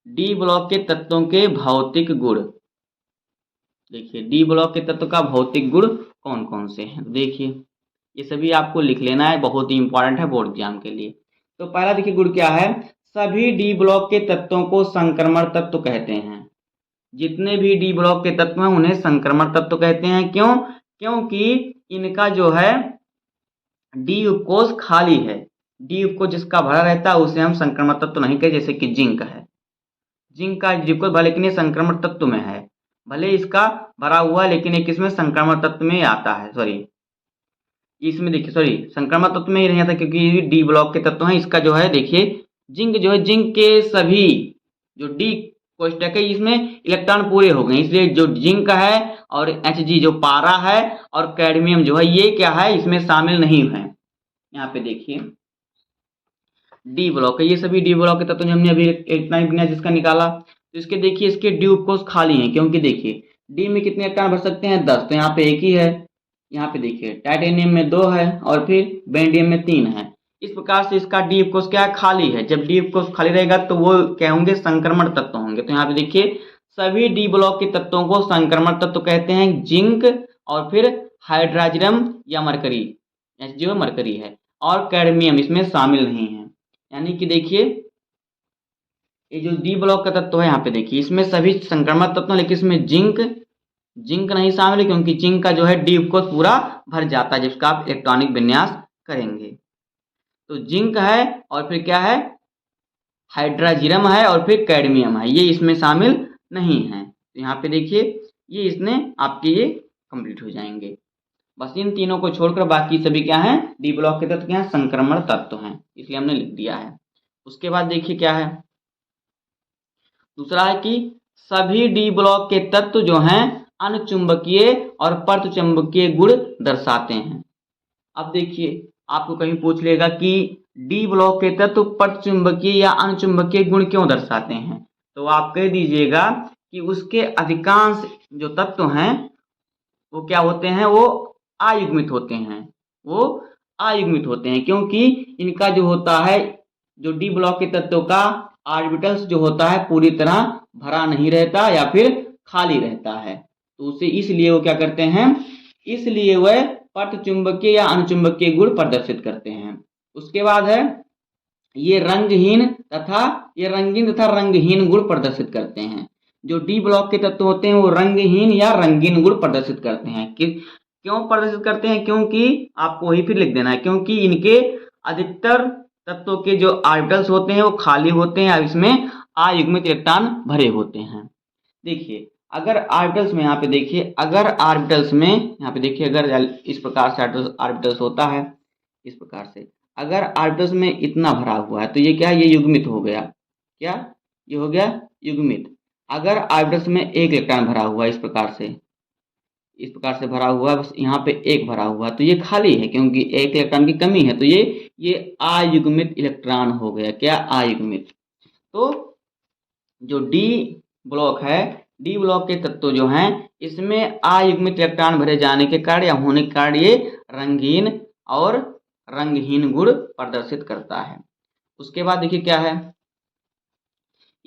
डी ब्लॉक के तत्वों के भौतिक गुण। देखिए डी ब्लॉक के तत्व का भौतिक गुण कौन कौन से हैं, देखिए ये सभी आपको लिख लेना है, बहुत ही इंपॉर्टेंट है बोर्ड एग्जाम के लिए। तो पहला देखिए गुण क्या है, सभी डी ब्लॉक के तत्वों को संक्रमण तत्व कहते हैं। जितने भी डी ब्लॉक के तत्व हैं उन्हें संक्रमण तत्व कहते हैं। क्यों? क्योंकि इनका जो है डी उपकोष खाली है। डी उपकोष जिसका भरा रहता है उसे हम संक्रमण तत्व नहीं कहते, जैसे कि जिंक है। जिंक का डी उपकोष भले लेकिन ये संक्रमण तत्व में है, भले इसका भरा हुआ लेकिन एक इसमें संक्रमण तत्व में आता है, सॉरी इसमें देखिए सॉरी संक्रमण तत्व में ही नहीं आता क्योंकि डी ब्लॉक के तत्व हैं। इसका जो है देखिए जिंक जो है, जिंक के सभी जो डी कोष्टक है इसमें इलेक्ट्रॉन पूरे हो गए, इसलिए जो जिंक है और Hg जो पारा है और कैडमियम जो है ये क्या है, इसमें शामिल नहीं है। यहाँ पे देखिए डी ब्लॉक है, ये सभी डी ब्लॉक के तत्व हमने अभी इलेक्ट्रॉनिक विन्यास जिसका निकाला, तो इसके देखिए इसके डी उपकोष खाली हैं क्योंकि देखिए डी में कितने इलेक्ट्रॉन भर सकते हैं, 10, तो यहाँ पे एक ही है। यहाँ पे देखिए टाइटेनियम में 2 है और फिर बेंडियम में 3 है। इस प्रकार से इसका डी उपकोष क्या है, खाली है। जब डी उपकोष खाली रहेगा तो वो क्या होंगे, संक्रमण तत्व होंगे। तो यहाँ पे देखिए सभी डी ब्लॉक के तत्वों को संक्रमण तत्व कहते हैं। जिंक और फिर हाइड्रोजन या मरकरी, जो मरकरी है, और कैडमियम इसमें शामिल नहीं है। यानी कि देखिए ये जो डी ब्लॉक का तत्व है यहाँ पे देखिए इसमें सभी संक्रमण तत्व, लेकिन इसमें जिंक नहीं शामिल है क्योंकि जिंक का जो है डी उपकोष पूरा भर जाता है जिसका आप इलेक्ट्रॉनिक विन्यास करेंगे। तो जिंक है और फिर क्या है, हाइड्रोजन है और फिर कैडमियम है, ये इसमें शामिल नहीं है। तो यहाँ पे देखिए ये इसने आपके ये कंप्लीट हो जाएंगे। बस इन तीनों को छोड़कर बाकी सभी क्या हैं, डी ब्लॉक के तत्व क्या हैं, संक्रमण तत्व हैं, इसलिए हमने लिख दिया है। उसके बाद देखिए क्या है, दूसरा है कि सभी डी ब्लॉक के तत्व जो हैं अनुचुंबकीय और पर्तचुंबकीय गुण दर्शाते हैं। अब देखिए आपको कहीं पूछ लेगा कि डी ब्लॉक के तत्व पर्तचुंबकीय या अनुचुंबकीय गुण क्यों दर्शाते हैं, तो आप कह दीजिएगा कि उसके अधिकांश जो तत्व हैं वो क्या होते हैं, वो आयुग्मित होते हैं, वो आयुग्मित होते हैं क्योंकि इनका जो होता है, जो डी ब्लॉक के तत्वों का ऑर्बिटल्स जो होता है पूरी तरह भरा नहीं रहता या फिर खाली रहता है। तो उसे इसलिए वो क्या करते हैं, इसलिए वह पर्तचुंबकीय या अनुचुंबकीय गुण प्रदर्शित करते हैं। उसके बाद है ये रंगहीन तथा रंगहीन गुण प्रदर्शित करते हैं। जो डी ब्लॉक के तत्व होते हैं वो रंगहीन या रंगीन गुण प्रदर्शित करते हैं। क्यों प्रदर्शित करते हैं, क्योंकि आपको वही फिर लिख देना है, क्योंकि इनके अधिकतर तत्वों के जो ऑर्बिटल्स होते हैं वो खाली होते हैं और इसमें अयुग्मित इलेक्ट्रॉन भरे होते हैं। देखिए अगर ऑर्बिटल्स में यहाँ पे देखिए, अगर ऑर्बिटल्स में यहाँ पे देखिए अगर इस प्रकार से ऑर्बिटल्स होता है, इस प्रकार से अगर ऑर्बिटल्स में इतना भरा हुआ है तो ये क्या है, ये युग्मित हो गया, क्या ये हो गया युग्मित। अगर ऑर्बिटल्स में एक इलेक्ट्रॉन भरा हुआ है इस प्रकार से भरा हुआ है, बस यहाँ पे एक भरा हुआ है तो ये खाली है क्योंकि एक इलेक्ट्रॉन की कमी है, तो ये अयुग्मित इलेक्ट्रॉन हो गया, क्या अयुग्मित। तो जो डी ब्लॉक है, डी ब्लॉक के तत्व जो हैं इसमें अयुग्मित इलेक्ट्रॉन भरे जाने के कारण या होने के कारण ये रंगीन और रंगहीन गुण प्रदर्शित करता है। उसके बाद देखिए क्या है,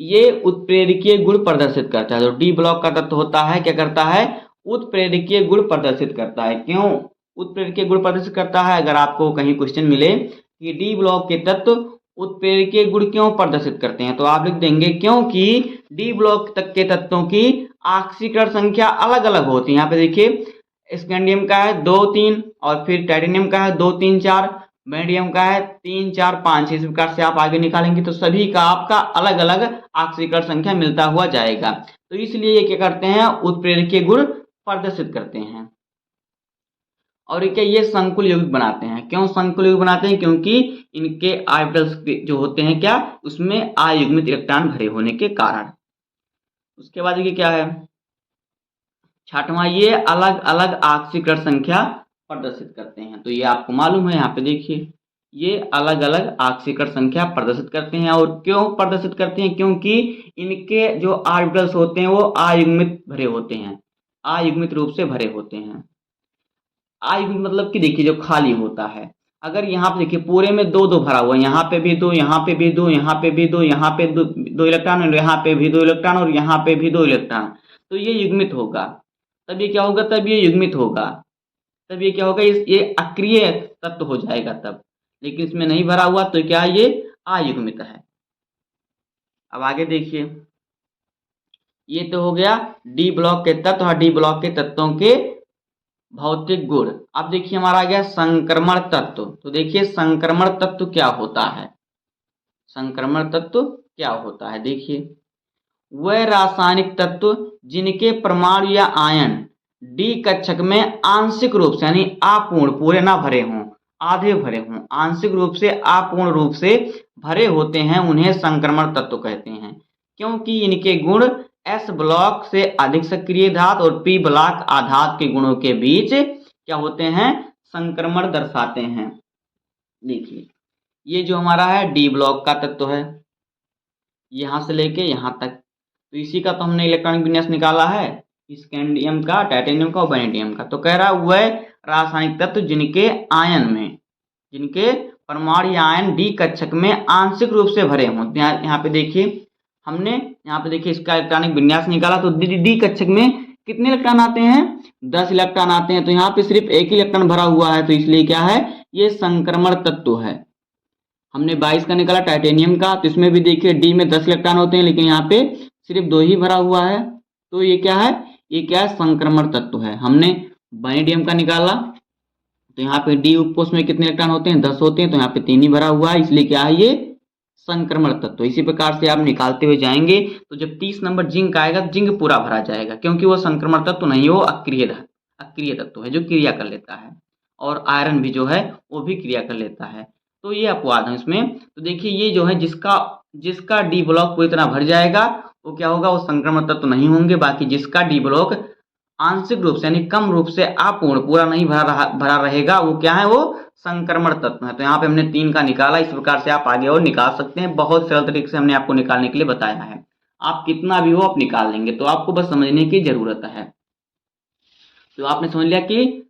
ये उत्प्रेरकीय गुण प्रदर्शित करता है। जो डी ब्लॉक का तत्व होता है क्या करता है, उत्प्रेरकीय गुण प्रदर्शित करता है। क्यों उत्प्रेरकीय गुण प्रदर्शित करता है, अगर आपको कहीं क्वेश्चन मिले कि डी ब्लॉक के तत्व उत्प्रेरकीय गुण क्यों प्रदर्शित करते हैं, तो आप लिख देंगे क्योंकि डी ब्लॉक तक के तत्वों की ऑक्सीकरण संख्या अलग अलग होती है। यहाँ पे देखिए स्कैंडियम का है 2 3 और फिर टाइटेनियम का है 2 3 4, बेरिलियम का है 3 4 5। इस प्रकार से आप आगे निकालेंगे तो सभी का आपका अलग अलग ऑक्सीकरण संख्या मिलता हुआ जाएगा। तो इसलिए ये क्या करते हैं, उत्प्रेरकीय गुण प्रदर्शित करते हैं। और ये संकुल यौगिक बनाते हैं। क्यों संकुल यौगिक बनाते हैं, क्योंकि इनके ऑर्बिटल्स जो होते हैं क्या, उसमें अयुग्मित इलेक्ट्रॉन भरे होने के कारण। उसके बाद ये क्या है, छठवां, ये अलग अलग ऑक्सीकरण संख्या प्रदर्शित करते हैं। तो ये आपको मालूम है, यहाँ पे देखिए ये अलग अलग ऑक्सीकरण संख्या प्रदर्शित करते हैं। और क्यों प्रदर्शित करते हैं, क्योंकि इनके जो ऑर्बिटल्स होते हैं वो अयुग्मित भरे होते हैं। अयुग्मित रूप से भरे होते हैं। अयुग्मित मतलब कि देखिए जो खाली होता है। अगर यहाँ पे देखिए पूरे में दो दो भरा हुआ है, यहाँ पे भी दो, यहाँ पे भी दो, यहाँ पे भी दो, यहाँ पे दो इलेक्ट्रॉन और यहाँ पे भी दो इलेक्ट्रॉन और यहाँ पे भी दो इलेक्ट्रॉन, तो ये युग्मित होगा। तब ये क्या होगा, तब ये युग्मित होगा, तब ये क्या होगा, ये अक्रिय तत्व हो जाएगा तब। लेकिन इसमें नहीं भरा हुआ तो क्या ये अयुग्मित है। अब आगे देखिए, ये तो हो गया डी ब्लॉक के तत्व और डी ब्लॉक के तत्वों के भौतिक गुण। अब देखिए हमारा आ गया संक्रमण तत्व। तो देखिए संक्रमण तत्व क्या होता है, संक्रमण तत्व क्या होता है, देखिए वह रासायनिक तत्व जिनके परमाणु या आयन डी कक्षक में आंशिक रूप से यानी अपूर्ण, पूरे ना भरे हों, आधे भरे हों, आंशिक रूप से अपूर्ण रूप से भरे होते हैं, उन्हें संक्रमण तत्व कहते हैं। क्योंकि इनके गुण एस ब्लॉक से अधिक सक्रिय धातु और पी ब्लॉक आधात के गुणों के बीच क्या होते हैं, संक्रमण दर्शाते हैं। देखिए ये जो हमारा है डी ब्लॉक का तत्व है, यहां से लेके यहां तक, तो इसी का तो हमने इलेक्ट्रॉनिक विन्यास निकाला है, स्कैंडियम का, टाइटेनियम का और वैनेडियम का। तो कह रहा है वह रासायनिक तत्व जिनके आयन में, जिनके परमाणु या आयन डी कक्षक में आंशिक रूप से भरे हों। यहाँ पे देखिए हमने यहाँ पे देखिए इसका इलेक्ट्रॉनिक विन्यास निकाला, तो डी कक्षक में कितने इलेक्ट्रॉन आते हैं, 10 इलेक्ट्रॉन आते हैं। तो यहाँ पे सिर्फ एक ही इलेक्ट्रॉन भरा हुआ है, तो इसलिए क्या है, ये संक्रमण तत्व है। हमने 22 का निकाला टाइटेनियम का, तो इसमें भी देखिए डी में 10 इलेक्ट्रॉन होते हैं, लेकिन यहाँ पे सिर्फ 2 ही भरा हुआ है, तो ये क्या है, ये क्या है, संक्रमण तत्व है। हमने वैनेडियम का निकाला, तो यहाँ पे डी उपकोष में कितने इलेक्ट्रॉन होते हैं, 10 होते हैं, तो यहाँ पे 3 ही भरा हुआ है, इसलिए क्या है, ये संक्रमण तत्व। इसी प्रकार से आप निकालते हुए जाएंगे, तो जब 30 नंबर जिंक आएगा तो जिंक पूरा भरा जाएगा, क्योंकि वो संक्रमण तत्व नहीं, वो अक्रिय तत्व है जो क्रिया कर लेता है, और आयरन भी जो है वो भी क्रिया कर लेता है। तो ये अपवाद है इसमें। तो देखिए ये जो है जिसका डी ब्लॉक पूरी तरह भर जाएगा वो क्या होगा, वो संक्रमण तत्व नहीं होंगे। बाकी जिसका डी ब्लॉक आंशिक रूप से यानी कम रूप से अपूर्ण, पूरा नहीं भरा रहेगा, वो क्या है, वो संक्रमण तत्व है। तो यहाँ पे हमने 3 का निकाला। इस प्रकार से आप आगे और निकाल सकते हैं, बहुत सरल तरीके से हमने आपको निकालने के लिए बताया है। आप कितना भी हो आप निकाल लेंगे, तो आपको बस समझने की जरूरत है। तो आपने समझ लिया कि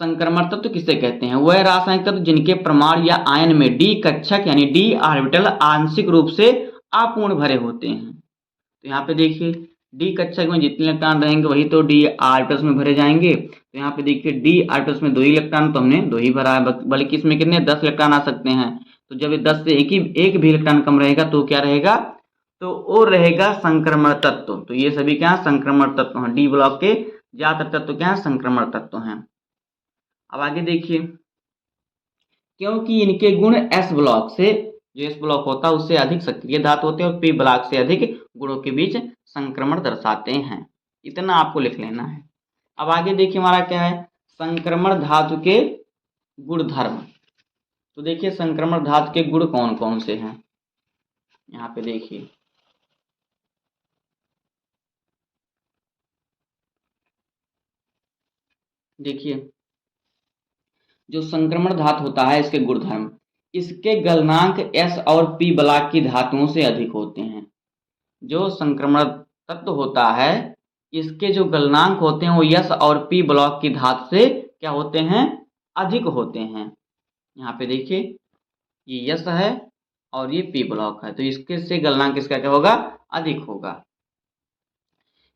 संक्रमण तत्व किसे कहते हैं, वह रासायनिक तत्व जिनके परमाणु या आयन में डी कक्षक यानी डी ऑर्बिटल आंशिक रूप से अपूर्ण भरे होते हैं। तो यहाँ पे देखिए डी कक्षक में जितने इलेक्ट्रॉन रहेंगे वही तो डी ऑर्बिटल्स में भरे जाएंगे। तो यहाँ पे देखिए डी ऑर्बिटल्स में 2 ही इलेक्ट्रॉन, तो हमने 2 ही भरा है, बल्कि इसमें कितने 10 इलेक्ट्रॉन आ सकते हैं। तो जब 10 से एक भी इलेक्ट्रॉन कम रहेगा तो क्या रहेगा, तो वो रहेगा संक्रमण तत्व। तो ये सभी क्या है, संक्रमण तत्व हैं। डी ब्लॉक के ज्यादातर तत्व क्या है, संक्रमण तत्व हैं। अब आगे देखिए, क्योंकि इनके गुण एस ब्लॉक से, जो एस ब्लॉक होता है उससे अधिक सक्रिय धातु होते हैं और पी ब्लॉक से अधिक गुणों के बीच संक्रमण दर्शाते हैं। इतना आपको लिख लेना है। अब आगे देखिए हमारा क्या है, संक्रमण धातु के गुणधर्म। तो देखिए संक्रमण धातु के गुण कौन कौन से हैं, यहाँ पे देखिए जो संक्रमण धातु होता है इसके गुणधर्म, इसके गलनांक एस और पी ब्लॉक की धातुओं से अधिक होते हैं। जो संक्रमण तत्व होता है इसके जो गलनांक होते हैं वो यस और पी ब्लॉक की धातु से क्या होते हैं, अधिक होते हैं। यहाँ पे देखिए ये यस है और ये पी ब्लॉक है, तो इसके से गलनांक इसका क्या होगा, अधिक होगा।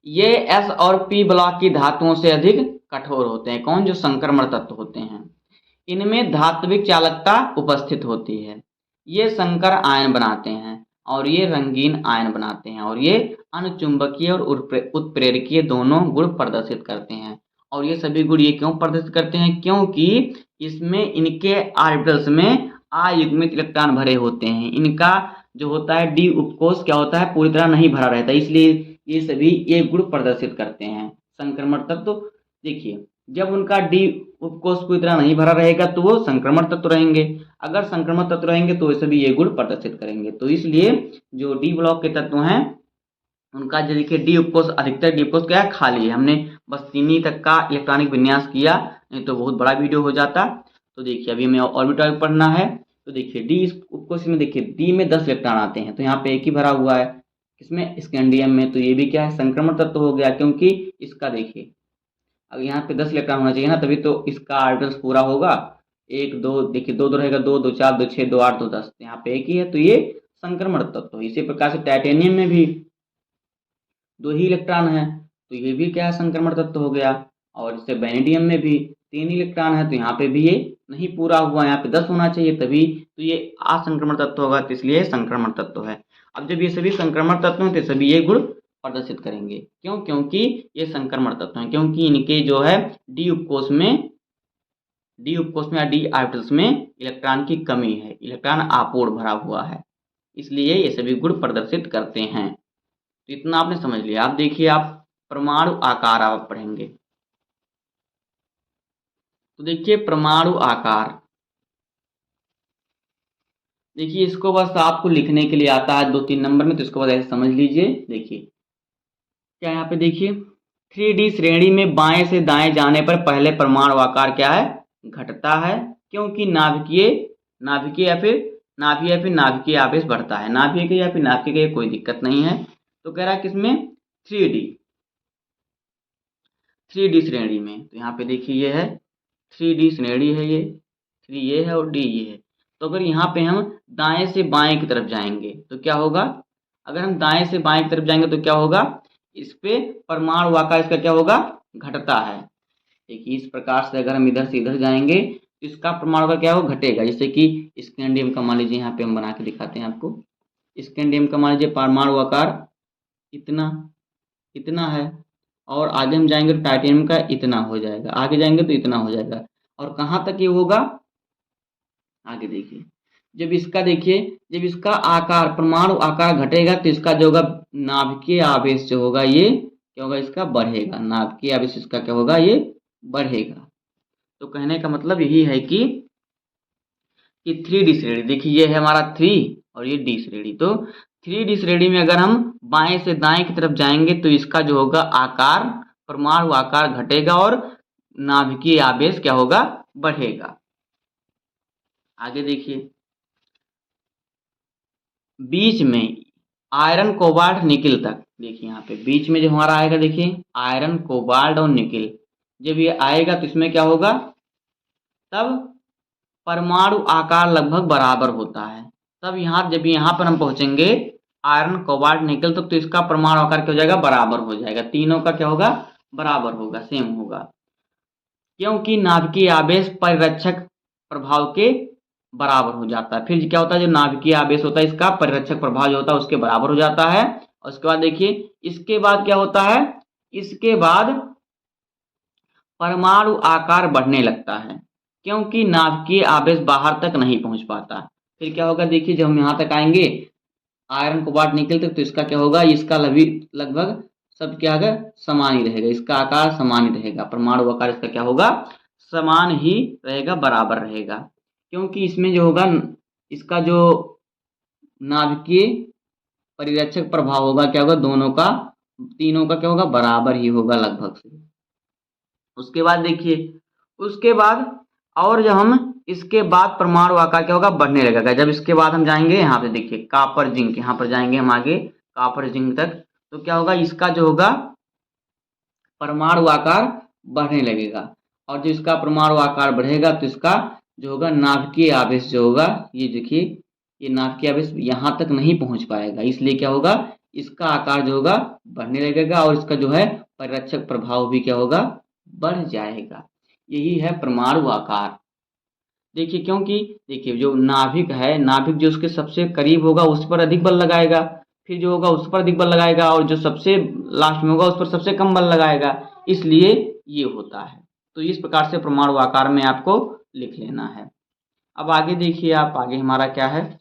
ये एस और पी ब्लॉक की धातुओं से अधिक कठोर होते हैं। कौन, जो संक्रमण तत्व होते हैं। इनमें धात्विक चालकता उपस्थित होती है। ये संकर आयन बनाते हैं और ये रंगीन आयन बनाते हैं और ये अनुचुंबकीय और उत्प्रेरकीय दोनों गुण प्रदर्शित करते हैं। और ये सभी गुण ये क्यों प्रदर्शित करते हैं, क्योंकि इसमें इनके ऑर्बिटल्स में अयुग्मित इलेक्ट्रॉन भरे होते हैं। इनका जो होता है डी उपकोष क्या होता है, पूरी तरह नहीं भरा रहता, इसलिए ये सभी ये गुण प्रदर्शित करते हैं। संक्रमण तत्व देखिए जब उनका डी उपकोष पूरी तरह नहीं भरा रहेगा तो वो संक्रमण तत्व रहेंगे, अगर संक्रमण तत्व रहेंगे तो सभी ये गुण प्रदर्शित करेंगे। तो इसलिए जो डी ब्लॉक के तत्व हैं उनका जो देखिए डी उपकोष, अधिकतर डी उपकोष क्या है, खाली है। हमने बस 3 ही तक का इलेक्ट्रॉनिक विन्यास किया, नहीं तो बहुत बड़ा वीडियो हो जाता। तो देखिए अभी हमें ऑर्बिटल पढ़ना है। तो देखिए डी उपकोष में देखिए डी में 10 इलेक्ट्रॉन आते हैं, तो यहाँ पे एक ही भरा हुआ है, इसमें स्कैंडियम में, तो ये भी क्या है, संक्रमण तत्व हो गया, क्योंकि इसका देखिए अब यहाँ पे 10 इलेक्ट्रॉन होना चाहिए ना, तभी तो इसका ऑर्बिटल्स पूरा होगा। 1 2 देखिए, 2 2 रहेगा, 2 2 4 2 6 2 8 2 10, यहाँ पे एक ही है, तो ये संक्रमण तत्व है। इसी प्रकार से टाइटेनियम में भी 2 ही इलेक्ट्रॉन है, तो ये भी क्या है, संक्रमण तत्व हो गया। और इससे वेनेडियम में भी 3 इलेक्ट्रॉन है, तो यहाँ पे भी ये नहीं पूरा हुआ, यहाँ पे 10 होना चाहिए तभी, तो ये असंक्रमण तत्व होगा, तो इसलिए संक्रमण तत्व है। अब जब ये सभी संक्रमण तत्व हैं तो सभी ये गुण प्रदर्शित करेंगे। क्यों? क्योंकि ये संक्रमण तत्व हैं, क्योंकि इनके जो है डी उपकोष में या डी ऑर्बिटल्स में इलेक्ट्रॉन की कमी है, इलेक्ट्रॉन अपूर्ण भरा हुआ है, इसलिए ये सभी गुण प्रदर्शित करते हैं। तो इतना आपने समझ लिया। अब देखिए, आप परमाणु आकार आप पढ़ेंगे, तो देखिए परमाणु आकार, देखिए इसको बस आपको लिखने के लिए आता है 2-3 नंबर में, तो इसको बस ऐसे समझ लीजिए। देखिए क्या यहाँ पे देखिए, 3D श्रेणी में बाएं से दाएं जाने पर पहले परमाणु आकार क्या है, घटता है, क्योंकि नाभिकीय या फिर नाभिकीय आवेश बढ़ता है। नाभिकीय या फिर नाभिकीय कोई दिक्कत नहीं है। तो कह रहा है किसमें, 3D श्रेणी में। तो यहाँ पे देखिए ये है 3D श्रेणी है, ये 3 ये है और D ये है। तो अगर यहाँ पे हम दाएं से बाएं की तरफ जाएंगे तो क्या होगा, अगर हम दाएं से बाएं की तरफ जाएंगे तो क्या होगा, इस पे परमाणु आकार इसका क्या होगा, घटता है। देखिए इस प्रकार से अगर हम इधर से इधर जाएंगे तो इसका परमाणु आकार क्या होगा, घटेगा। जैसे कि स्कैंडियम का मान लीजिए, यहाँ पे हम बना के दिखाते हैं आपको। स्कैंडियम का मान लीजिए परमाणु आकार इतना है, और आगे हम जाएंगे तो टाइटेनियम का इतना हो जाएगा, आगे जाएंगे तो इतना हो जाएगा। और कहाँ तक ये होगा, आगे देखिए, जब इसका आकार परमाणु आकार घटेगा तो इसका जो होगा नाभिकीय आवेश जो होगा ये क्या होगा, इसका बढ़ेगा। नाभिकीय आवेश इसका क्या होगा, ये बढ़ेगा। तो कहने का मतलब यही है कि 3D श्रेणी, देखिए ये है हमारा 3 और ये D श्रेणी। तो 3D श्रेणी में अगर हम बाएं से दाएं की तरफ जाएंगे तो इसका जो होगा आकार, परमाणु आकार घटेगा और नाभिकीय आवेश क्या होगा, बढ़ेगा। आगे देखिए, बीच में आयरन कोबाल्ट निकिल तक, देखिए यहाँ पे बीच में जो हमारा आएगा, देखिए आयरन कोबाल्ट और निकिल, जब ये आएगा तो इसमें क्या होगा, तब परमाणु आकार लगभग बराबर होता है। तब जब यहाँ पर हम पहुंचेंगे आयरन कोबाल्ट निकल तक, तो इसका परमाणु आकार क्या हो जाएगा, बराबर हो जाएगा। तीनों का क्या होगा, बराबर होगा, सेम होगा, क्योंकि नाभिकीय आवेश परिरक्षक प्रभाव के बराबर हो जाता है। फिर क्या होता है, जो नाभिकीय आवेश होता है इसका परिरक्षक प्रभाव जो होता है उसके बराबर हो जाता है। और उसके बाद देखिए, इसके बाद क्या होता है, इसके बाद परमाणु आकार बढ़ने लगता है, क्योंकि नाभिकीय आवेश बाहर तक नहीं पहुंच पाता। फिर क्या होगा, देखिए जब हम यहाँ तक आएंगे आयरन कोबाल्ट निकल तक, तो इसका क्या होगा, इसका लगभग सब क्या होगा, समान ही रहेगा, इसका आकार समान ही रहेगा, परमाणु आकार इसका क्या होगा, समान ही रहेगा, बराबर रहेगा। क्योंकि इसमें जो होगा, इसका जो नाभिकीय परिरक्षक प्रभाव होगा क्या होगा, दोनों का, तीनों का क्या होगा, बराबर ही होगा लगभग से। उसके बाद देखिए, उसके बाद और जब हम इसके बाद परमाणु आकार क्या होगा, बढ़ने लगेगा। जब इसके बाद हम जाएंगे यहाँ पे देखिए कॉपर जिंक, यहाँ पर जाएंगे हम आगे कॉपर जिंक तक, तो क्या होगा, इसका जो होगा परमाणु आकार बढ़ने लगेगा। और जो इसका परमाणु आकार बढ़ेगा तो इसका जो होगा नाभिकीय आवेश जो होगा, ये देखिए ये नाभिकीय आवेश यहाँ तक नहीं पहुँच पाएगा, इसलिए क्या होगा, इसका आकार जो होगा बढ़ने लगेगा और इसका जो है परिरक्षक प्रभाव भी क्या होगा, बढ़ जाएगा। यही है परमाणु आकार। देखिए क्योंकि देखिए जो नाभिक है, नाभिक जो उसके सबसे करीब होगा उस पर अधिक बल लगाएगा, फिर जो होगा उस पर अधिक बल लगाएगा, और जो सबसे लास्ट में होगा उस पर सबसे कम बल लगाएगा, इसलिए ये होता है। तो इस प्रकार से परमाणु आकार में आपको लिख लेना है। अब आगे देखिए, आप आगे हमारा क्या है,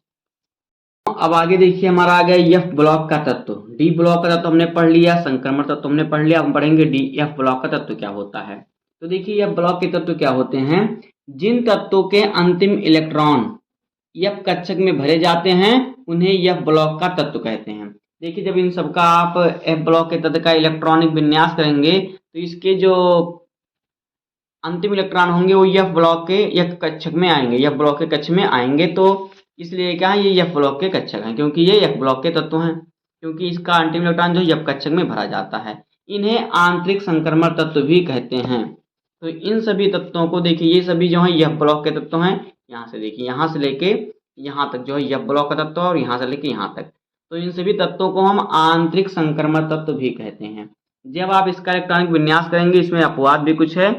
अब आगे देखिए हमारा आ गया एफ ब्लॉक का तत्व। डी ब्लॉक का तत्व हमने पढ़ लिया, संक्रमण तत्व हमने पढ़ लिया, हम पढ़ेंगे डी एफ ब्लॉक का तत्व क्या होता है। तो देखिए एफ ब्लॉक के तत्व क्या होते हैं, जिन तत्वों के अंतिम इलेक्ट्रॉन एफ कक्षक में भरे जाते हैं उन्हें एफ ब्लॉक का तत्व कहते हैं। देखिए जब इन सबका आप एफ ब्लॉक के तत्व का इलेक्ट्रॉनिक विन्यास करेंगे तो इसके जो अंतिम इलेक्ट्रॉन होंगे वो एफ ब्लॉक के एफ कक्षक में आएंगे, एफ ब्लॉक के कक्ष में आएंगे। तो इसलिए क्या है, ये एफ ब्लॉक के कक्षक हैं, क्योंकि ये एफ ब्लॉक के तत्व हैं, क्योंकि इसका अंतिम इलेक्ट्रॉन जो एफ कक्षक में भरा जाता है। इन्हें आंतरिक संक्रमण तत्व भी कहते हैं। तो इन सभी तत्वों को देखिए, ये सभी जो हैं यह ब्लॉक के तत्व हैं। यहाँ से देखिए, यहाँ से लेके यहाँ तक जो है यह ब्लॉक का तत्व और यहाँ से लेके यहाँ तक, तो इन सभी तत्वों को हम आंतरिक संक्रमण तत्व भी कहते हैं। जब आप इसका इलेक्ट्रॉनिक विन्यास करेंगे, इसमें अपवाद भी कुछ है,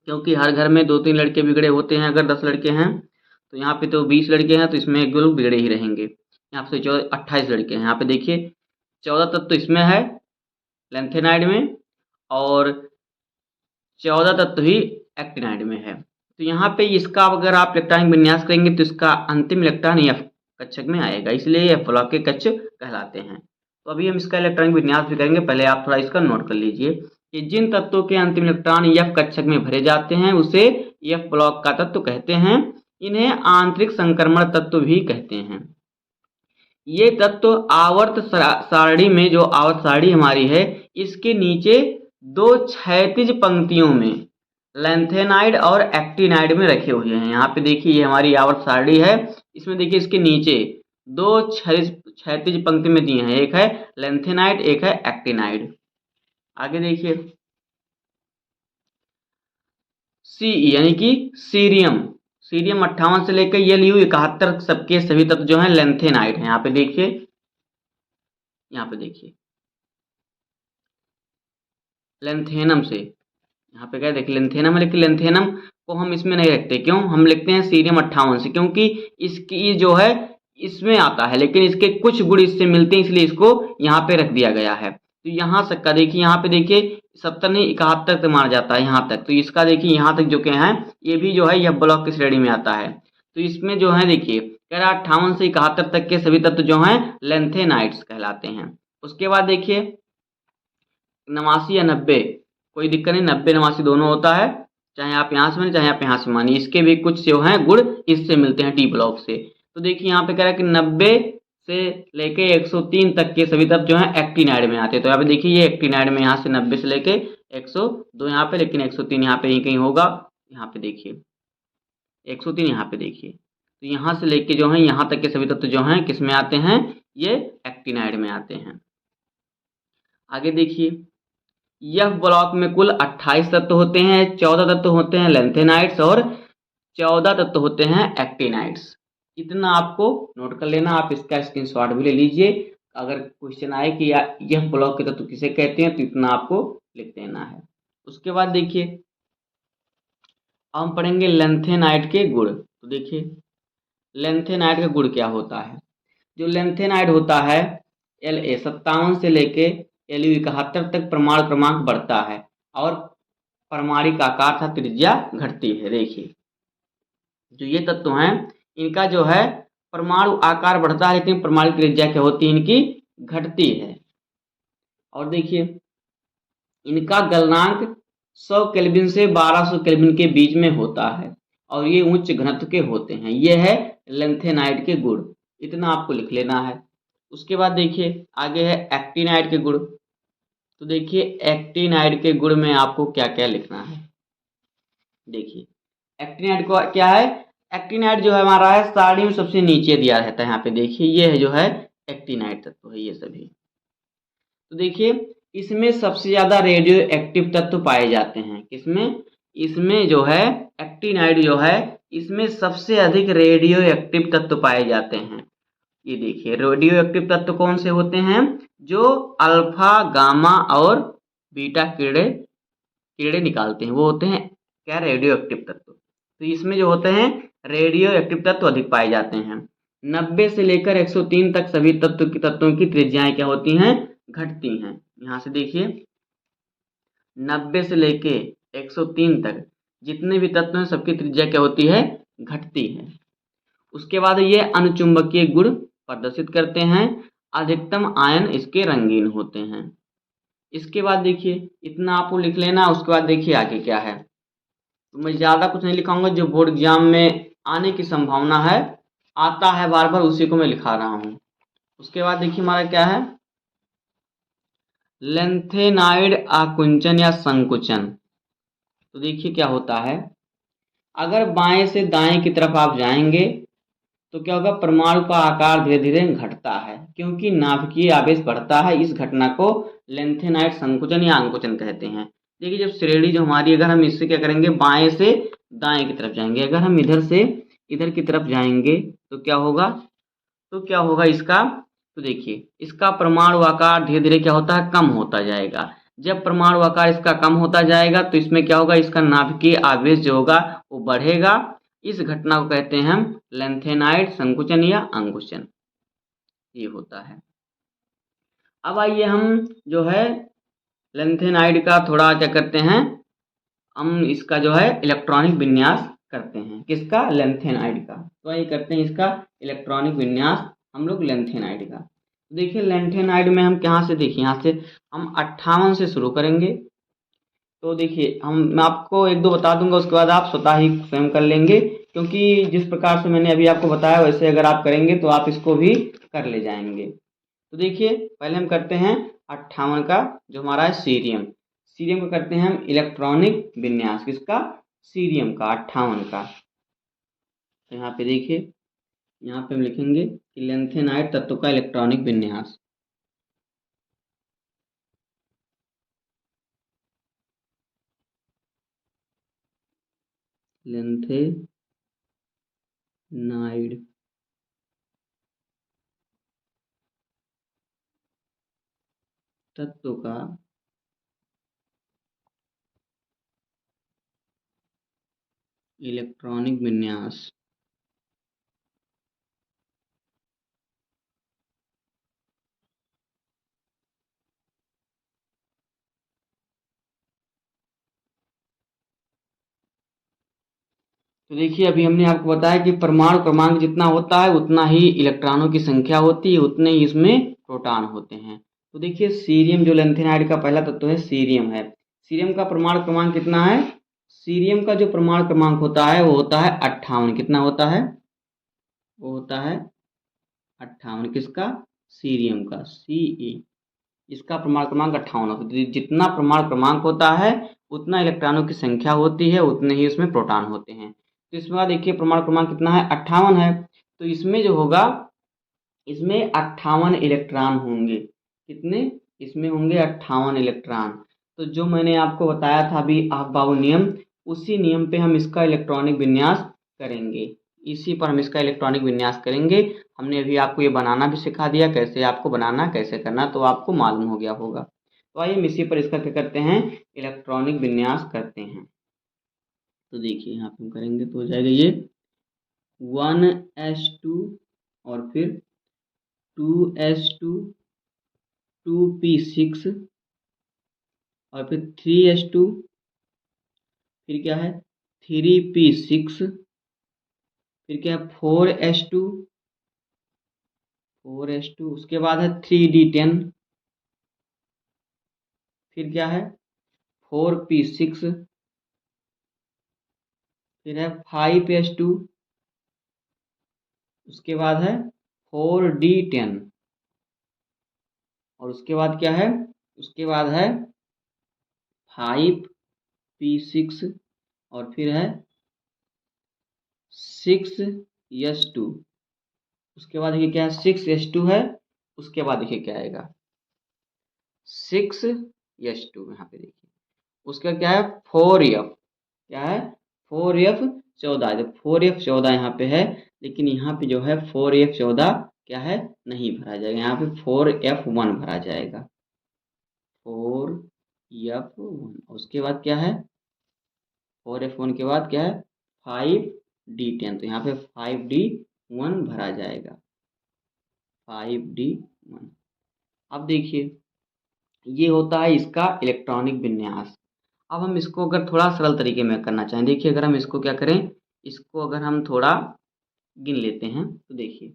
क्योंकि हर घर में 2-3 लड़के बिगड़े होते हैं। अगर 10 लड़के हैं तो यहाँ पे तो 20 लड़के हैं, तो इसमें एक दो लोग बिगड़े ही रहेंगे। यहाँ पे 28 लड़के हैं। यहाँ पे देखिए 14 तत्व इसमें है लेंथेनाइड में, और 14 तत्व ही एक्टिनाइड में है। तो यहाँ पे इसका अगर आप इलेक्ट्रॉनिक विन्यास करेंगे तो इसका अंतिम इलेक्ट्रॉन एफ कक्षक में आएगा, इसलिए एफ ब्लॉक के कक्षक कहलाते हैं। तो अभी हम इसका इलेक्ट्रॉनिक विन्यास भी करेंगे, पहले आप थोड़ा इसका नोट कर लीजिए कि जिन तत्वों के अंतिम इलेक्ट्रॉन एफ कक्षक में भरे जाते हैं उसे एफ ब्लॉक का तत्व कहते हैं। इन्हें आंतरिक संक्रमण तत्व भी कहते हैं। ये तत्व आवर्त सारणी में, जो आवर्त सारणी हमारी है, इसके नीचे 2 क्षैतिज पंक्तियों में लेंथेनाइड और एक्टिनाइड में रखे हुए हैं। यहाँ पे देखिए ये हमारी आवर्त सारणी है, इसमें देखिए इसके नीचे 2 क्षैतिज पंक्ति में दिए हैं, एक है लेंथेनाइड, एक है एक्टिनाइड। आगे देखिए सी यानी कि सीरियम 58 से लेकर ये लियू 71 सबके सभी तत्व जो हैं लेंथेनाइड हैं। यहाँ पे देखिए, यहाँ पे देखिए लेंथेनम से, यहाँ पे क्या देखिए लेंथेनम है, लेकिन लेंथेनम को हम इसमें नहीं रखते, क्यों? हम लिखते हैं सीरियम 58 से, क्योंकि इसकी जो है इसमें आता है, लेकिन इसके कुछ गुण इससे मिलते हैं, इसलिए इसको यहाँ पे रख दिया गया है। तो यहाँ तक का देखिए, यहाँ पे देखिए 70 नहीं 71 तक माना जाता है यहाँ तक, तो इसका देखिए यहाँ तक जो क्या है, ये भी जो है यह ब्लॉक की श्रेणी में आता है। तो इसमें जो है देखिए कह रहा 58 से 71 तक के सभी तत्व जो हैं लेंथेनाइड्स कहलाते हैं। उसके बाद देखिए 89 या 90, कोई दिक्कत नहीं, 90-89 दोनों होता है, चाहे आप यहाँ से मानिए चाहे आप यहाँ से मानिए, इसके भी कुछ जो हैं गुण इससे मिलते हैं डी ब्लॉक से। तो देखिए यहाँ पे कह रहा है कि 90 से लेके 103 तक के सभी तत्व जो हैं एक्टिनाइड में आते हैं। तो यहाँ पे देखिए ये एक्टिनाइड में, यहाँ से 90 से लेके 102 यहाँ पे, लेकिन 103 यहाँ पे कहीं होगा। यहाँ पे देखिए 103 यहाँ पे देखिए, तो यहाँ से लेके जो है यहाँ तक के सभी तत्व जो हैं किस में आते हैं, ये एक्टिनाइड में आते हैं। आगे देखिए यह ब्लॉक में कुल 28 तत्व होते हैं, 14 तत्व होते हैं लेंथेनाइड्स और 14 तत्व होते हैं एक्टिनाइड्स। इतना आपको नोट कर लेना, आप इसका स्क्रीनशॉट भी ले लीजिए। अगर क्वेश्चन आए कि यह ब्लॉक के तत्व किसे कहते हैं, तो इतना आपको लिख देना है। उसके बाद देखिए हम पढ़ेंगे लेंथेनाइड के गुण। तो देखिए लेंथेनाइड का गुण क्या होता है। जो लेंथेनाइड होता है La 57 से लेके Lu 71 तक परमाणु क्रमांक बढ़ता है और परमाणिक आकार तथा त्रिज्या घटती है। देखिए जो ये तत्व हैं इनका जो है परमाणु आकार बढ़ता है, लेकिन परमाणु त्रिज्या क्या होती है, इनकी घटती है। और देखिए इनका गलनांक 100 केल्विन से 1200 केल्विन के बीच में होता है और ये उच्च घनत्व के होते हैं। ये है लेंथेनाइड के गुण, इतना आपको लिख लेना है। उसके बाद देखिए आगे है एक्टिनाइड के गुण। तो देखिए एक्टिनाइड के गुण में आपको क्या क्या लिखना है। देखिए एक्टिनाइड को क्या है, एक्टिनाइड जो है हमारा है सारणी में सबसे नीचे दिया रहता है। यहाँ पे देखिए ये है जो है एक्टिनाइड तत्व है ये सभी। तो देखिए इसमें सबसे ज्यादा रेडियो एक्टिव तत्व पाए जाते हैं। किसमें? इसमें जो है एक्टिनाइड जो है इसमें सबसे अधिक रेडियो एक्टिव तत्व पाए जाते हैं। ये देखिए रेडियो एक्टिव तत्व कौन से होते हैं, जो अल्फा गामा और बीटा कीड़े निकालते हैं, वो होते हैं क्या, रेडियो एक्टिव तत्व। तो इसमें जो होते हैं रेडियो एक्टिव तत्व अधिक पाए जाते हैं। 90 से लेकर 103 तक सभी तत्वों की त्रिज्याएं क्या होती हैं, घटती हैं। यहाँ से देखिए 90 से लेके 103 तक जितने भी तत्व हैं सबकी त्रिज्या क्या होती है, घटती है। उसके बाद ये अनुचुंबकीय गुण प्रदर्शित करते हैं, अधिकतम आयन इसके रंगीन होते हैं। इसके बाद देखिए इतना आपको लिख लेना। उसके बाद देखिए आगे क्या है, तो मैं ज़्यादा कुछ नहीं लिखाऊंगा, जो बोर्ड एग्जाम में आने की संभावना है, आता है बार बार, उसी को मैं लिखा रहा हूँ। उसके बाद देखिए हमारा क्या है, लेंथेनाइड आकुंचन या संकुचन। तो देखिए क्या होता है, अगर बाएं से दाएं की तरफ आप जाएंगे तो क्या होगा, परमाणु का आकार धीरे धीरे घटता है क्योंकि नाभिकीय आवेश बढ़ता है। इस घटना को लेंथेनाइड संकुचन या अंकुचन कहते हैं। देखिए जब श्रेणी जो हमारी, अगर हम इससे क्या करेंगे, बाएं से दाएं की तरफ जाएंगे, अगर हम इधर से इधर की तरफ जाएंगे तो क्या होगा, इसका, तो देखिए इसका परमाणु आकार धीरे धीरे क्या होता है, कम होता जाएगा। जब परमाणु आकार इसका कम होता जाएगा तो इसमें क्या होगा, इसका नाभिकीय आवेश जो होगा वो बढ़ेगा। इस घटना को कहते हैं हम लेंथेनाइड संकुचन या अंकुचन, ये होता है। अब आइए हम जो है लेंथेनाइड का थोड़ा क्या करते हैं, हम इसका जो है इलेक्ट्रॉनिक विन्यास करते हैं। किसका, लेंथेनाइड का। तो आइए करते हैं इसका इलेक्ट्रॉनिक विन्यास हम लोग लेंथेनाइड का। तो देखिए लेंथेनाइड में हम कहाँ से, देखिए यहाँ से हम 58 से शुरू करेंगे। तो देखिए मैं आपको एक दो बता दूंगा, उसके बाद आप स्वतः ही स्वयं कर लेंगे, क्योंकि जिस प्रकार से मैंने अभी आपको बताया वैसे अगर आप करेंगे तो आप इसको भी कर ले जाएंगे। तो देखिए पहले हम करते हैं 58 का, जो हमारा है सीरियम। सीरियम का करते हैं हम इलेक्ट्रॉनिक विन्यास, किसका, सीरियम का, 58 का। तो यहाँ पे देखिए, यहाँ पे हम लिखेंगे कि लेंथेनाइड तत्व का इलेक्ट्रॉनिक विन्यास। लेंथेनाइड तत्व का इलेक्ट्रॉनिक विन्यास। तो देखिए अभी हमने आपको बताया कि परमाणु क्रमांक जितना होता है उतना ही इलेक्ट्रॉनों की संख्या होती है, उतने ही इसमें प्रोटॉन होते हैं। तो देखिए सीरियम जो लेंथेनाइड का पहला तत्व है, सीरियम है। सीरियम का परमाणु क्रमांक कितना है, सीरियम का जो परमाणु क्रमांक होता है वो होता है 58। कितना होता है, वो होता है 58। किसका, सीरियम का, Ca। इसका परमाणु क्रमांक 58 होता है। जितना परमाणु क्रमांक होता है उतना इलेक्ट्रॉनों की संख्या होती है, उतने ही उसमें प्रोटॉन होते हैं। तो इसमें बाद देखिए परमाणु क्रमांक कितना है, 58 है। तो इसमें जो होगा, इसमें 58 इलेक्ट्रॉन होंगे। कितने, इसमें होंगे 58 इलेक्ट्रॉन। तो जो मैंने आपको बताया था अभी अफबाउ नियम, उसी नियम पे हम इसका इलेक्ट्रॉनिक विन्यास करेंगे। इसी पर हम इसका इलेक्ट्रॉनिक विन्यास करेंगे। हमने अभी आपको ये बनाना भी सिखा दिया, कैसे आपको बनाना कैसे करना, तो आपको मालूम हो गया होगा। तो आइए हम इसी पर इसका क्या करते हैं, इलेक्ट्रॉनिक विन्यास करते हैं। तो देखिए यहाँ पे हम करेंगे तो हो जाएगा ये 1s2 और फिर 2s2 2p6 और फिर 3s2, फिर क्या है 3p6, फिर क्या है 4s2, उसके बाद है 3d10, फिर क्या है 4p6, फिर है 5s2, उसके बाद है 4d10 और उसके बाद क्या है, उसके बाद है 5p6 और फिर है 6s2। उसके बाद देखिए क्या है 6s2 है, उसके बाद देखिए क्या आएगा 6s2, यहाँ पे देखिए उसका क्या है 4f, क्या है 4f14। जब 4f14 यहाँ पे है, लेकिन यहाँ पे जो है 4f14 क्या है, नहीं भरा जाएगा, यहाँ पे 4f1 भरा जाएगा, 4f1। उसके बाद क्या है 4f1 के बाद क्या है 5d10, तो यहाँ पे 5d1 भरा जाएगा, 5d1। अब देखिए ये होता है इसका इलेक्ट्रॉनिक विन्यास। अब हम इसको अगर थोड़ा सरल तरीके में करना चाहें, देखिए अगर हम इसको क्या करें, इसको अगर हम थोड़ा गिन लेते हैं तो देखिए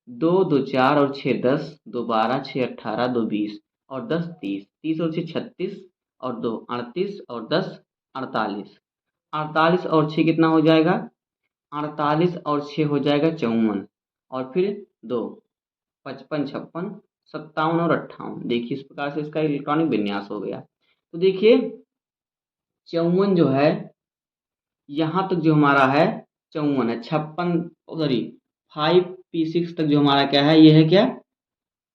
2 2 4 और 6 10, 2 12, 6 18, 2 20 और 10 30, 30 और 6 36 और 2 38 और 10 48। 48 और 6 कितना हो जाएगा, 48 और 6 हो जाएगा 54 और फिर 2 55 56 57 और 58। देखिए इस प्रकार से इसका इलेक्ट्रॉनिक विन्यास हो गया। तो देखिए 54 जो है, यहाँ तक जो हमारा है 54 है, 56 सॉरी 5p6 तक जो हमारा क्या है, ये है क्या,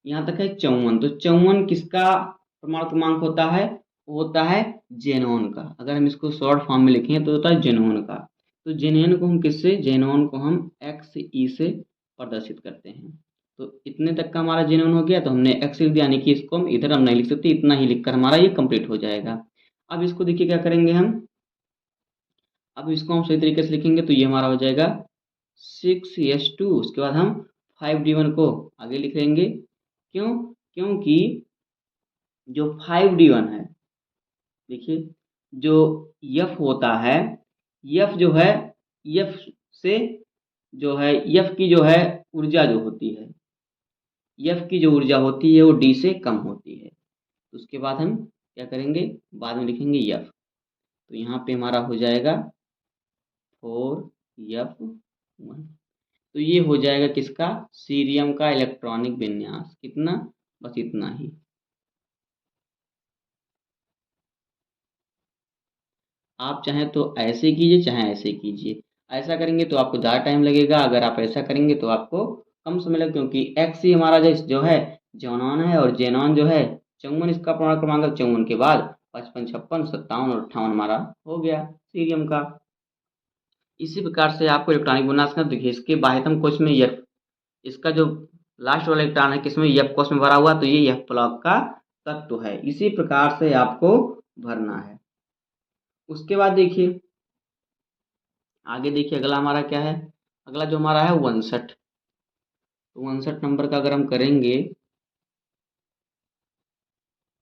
यहाँ तक है 54। तो 54 किसका परमाणु क्रमांक होता है, वो होता है जेनॉन का। अगर हम इसको शॉर्ट फॉर्म में लिखें तो होता है जेनॉन का। तो जेनॉन को हम किससे, जेनॉन को हम XE से प्रदर्शित करते हैं। तो इतने तक का हमारा जेनॉन हो गया, तो हमने X लिख दिया, यानी कि इसको हम इधर हम नहीं लिख सकते, इतना ही लिखकर हमारा ये कंप्लीट हो जाएगा। अब इसको देखिए क्या करेंगे हम, अब इसको हम सही तरीके से लिखेंगे तो ये हमारा हो जाएगा 6s2। उसके बाद हम 5d1 को आगे लिख लेंगे। क्यों, क्योंकि जो 5d1 है, देखिए जो F होता है, F जो है, F से जो है, F की जो है ऊर्जा जो होती है, F की जो ऊर्जा होती है वो D से कम होती है। उसके बाद हम क्या करेंगे, बाद में लिखेंगे F। तो यहाँ पे हमारा हो जाएगा 4F1। तो ये हो जाएगा किसका, सीरियम का इलेक्ट्रॉनिक विन्यास। कितना, बस इतना ही। आप चाहें तो ऐसे कीजिए, चाहे ऐसे कीजिए। ऐसा करेंगे तो आपको ज़्यादा टाइम लगेगा, अगर आप ऐसा करेंगे तो आपको कम समय लगेगा, क्योंकि एक्स ही हमारा जो है जेनॉन है, और जेनॉन जो है 54, इसका परमाणु क्रमांक 54 के बाद 55, 56, 57 और 58 हमारा हो गया सीरियम का। इसी प्रकार से आपको इलेक्ट्रॉनिक विन्यास का, देखिए इसके बाह्यतम कोश में एफ, इसका जो लास्ट वाला इलेक्ट्रॉन है किसमें, एफ कोश में भरा हुआ, तो ये एफ ब्लॉक का तत्व है। इसी प्रकार से आपको भरना है। उसके बाद देखिए आगे, देखिए अगला हमारा क्या है, अगला जो हमारा है 59। तो 59 नंबर का अगर हम करेंगे,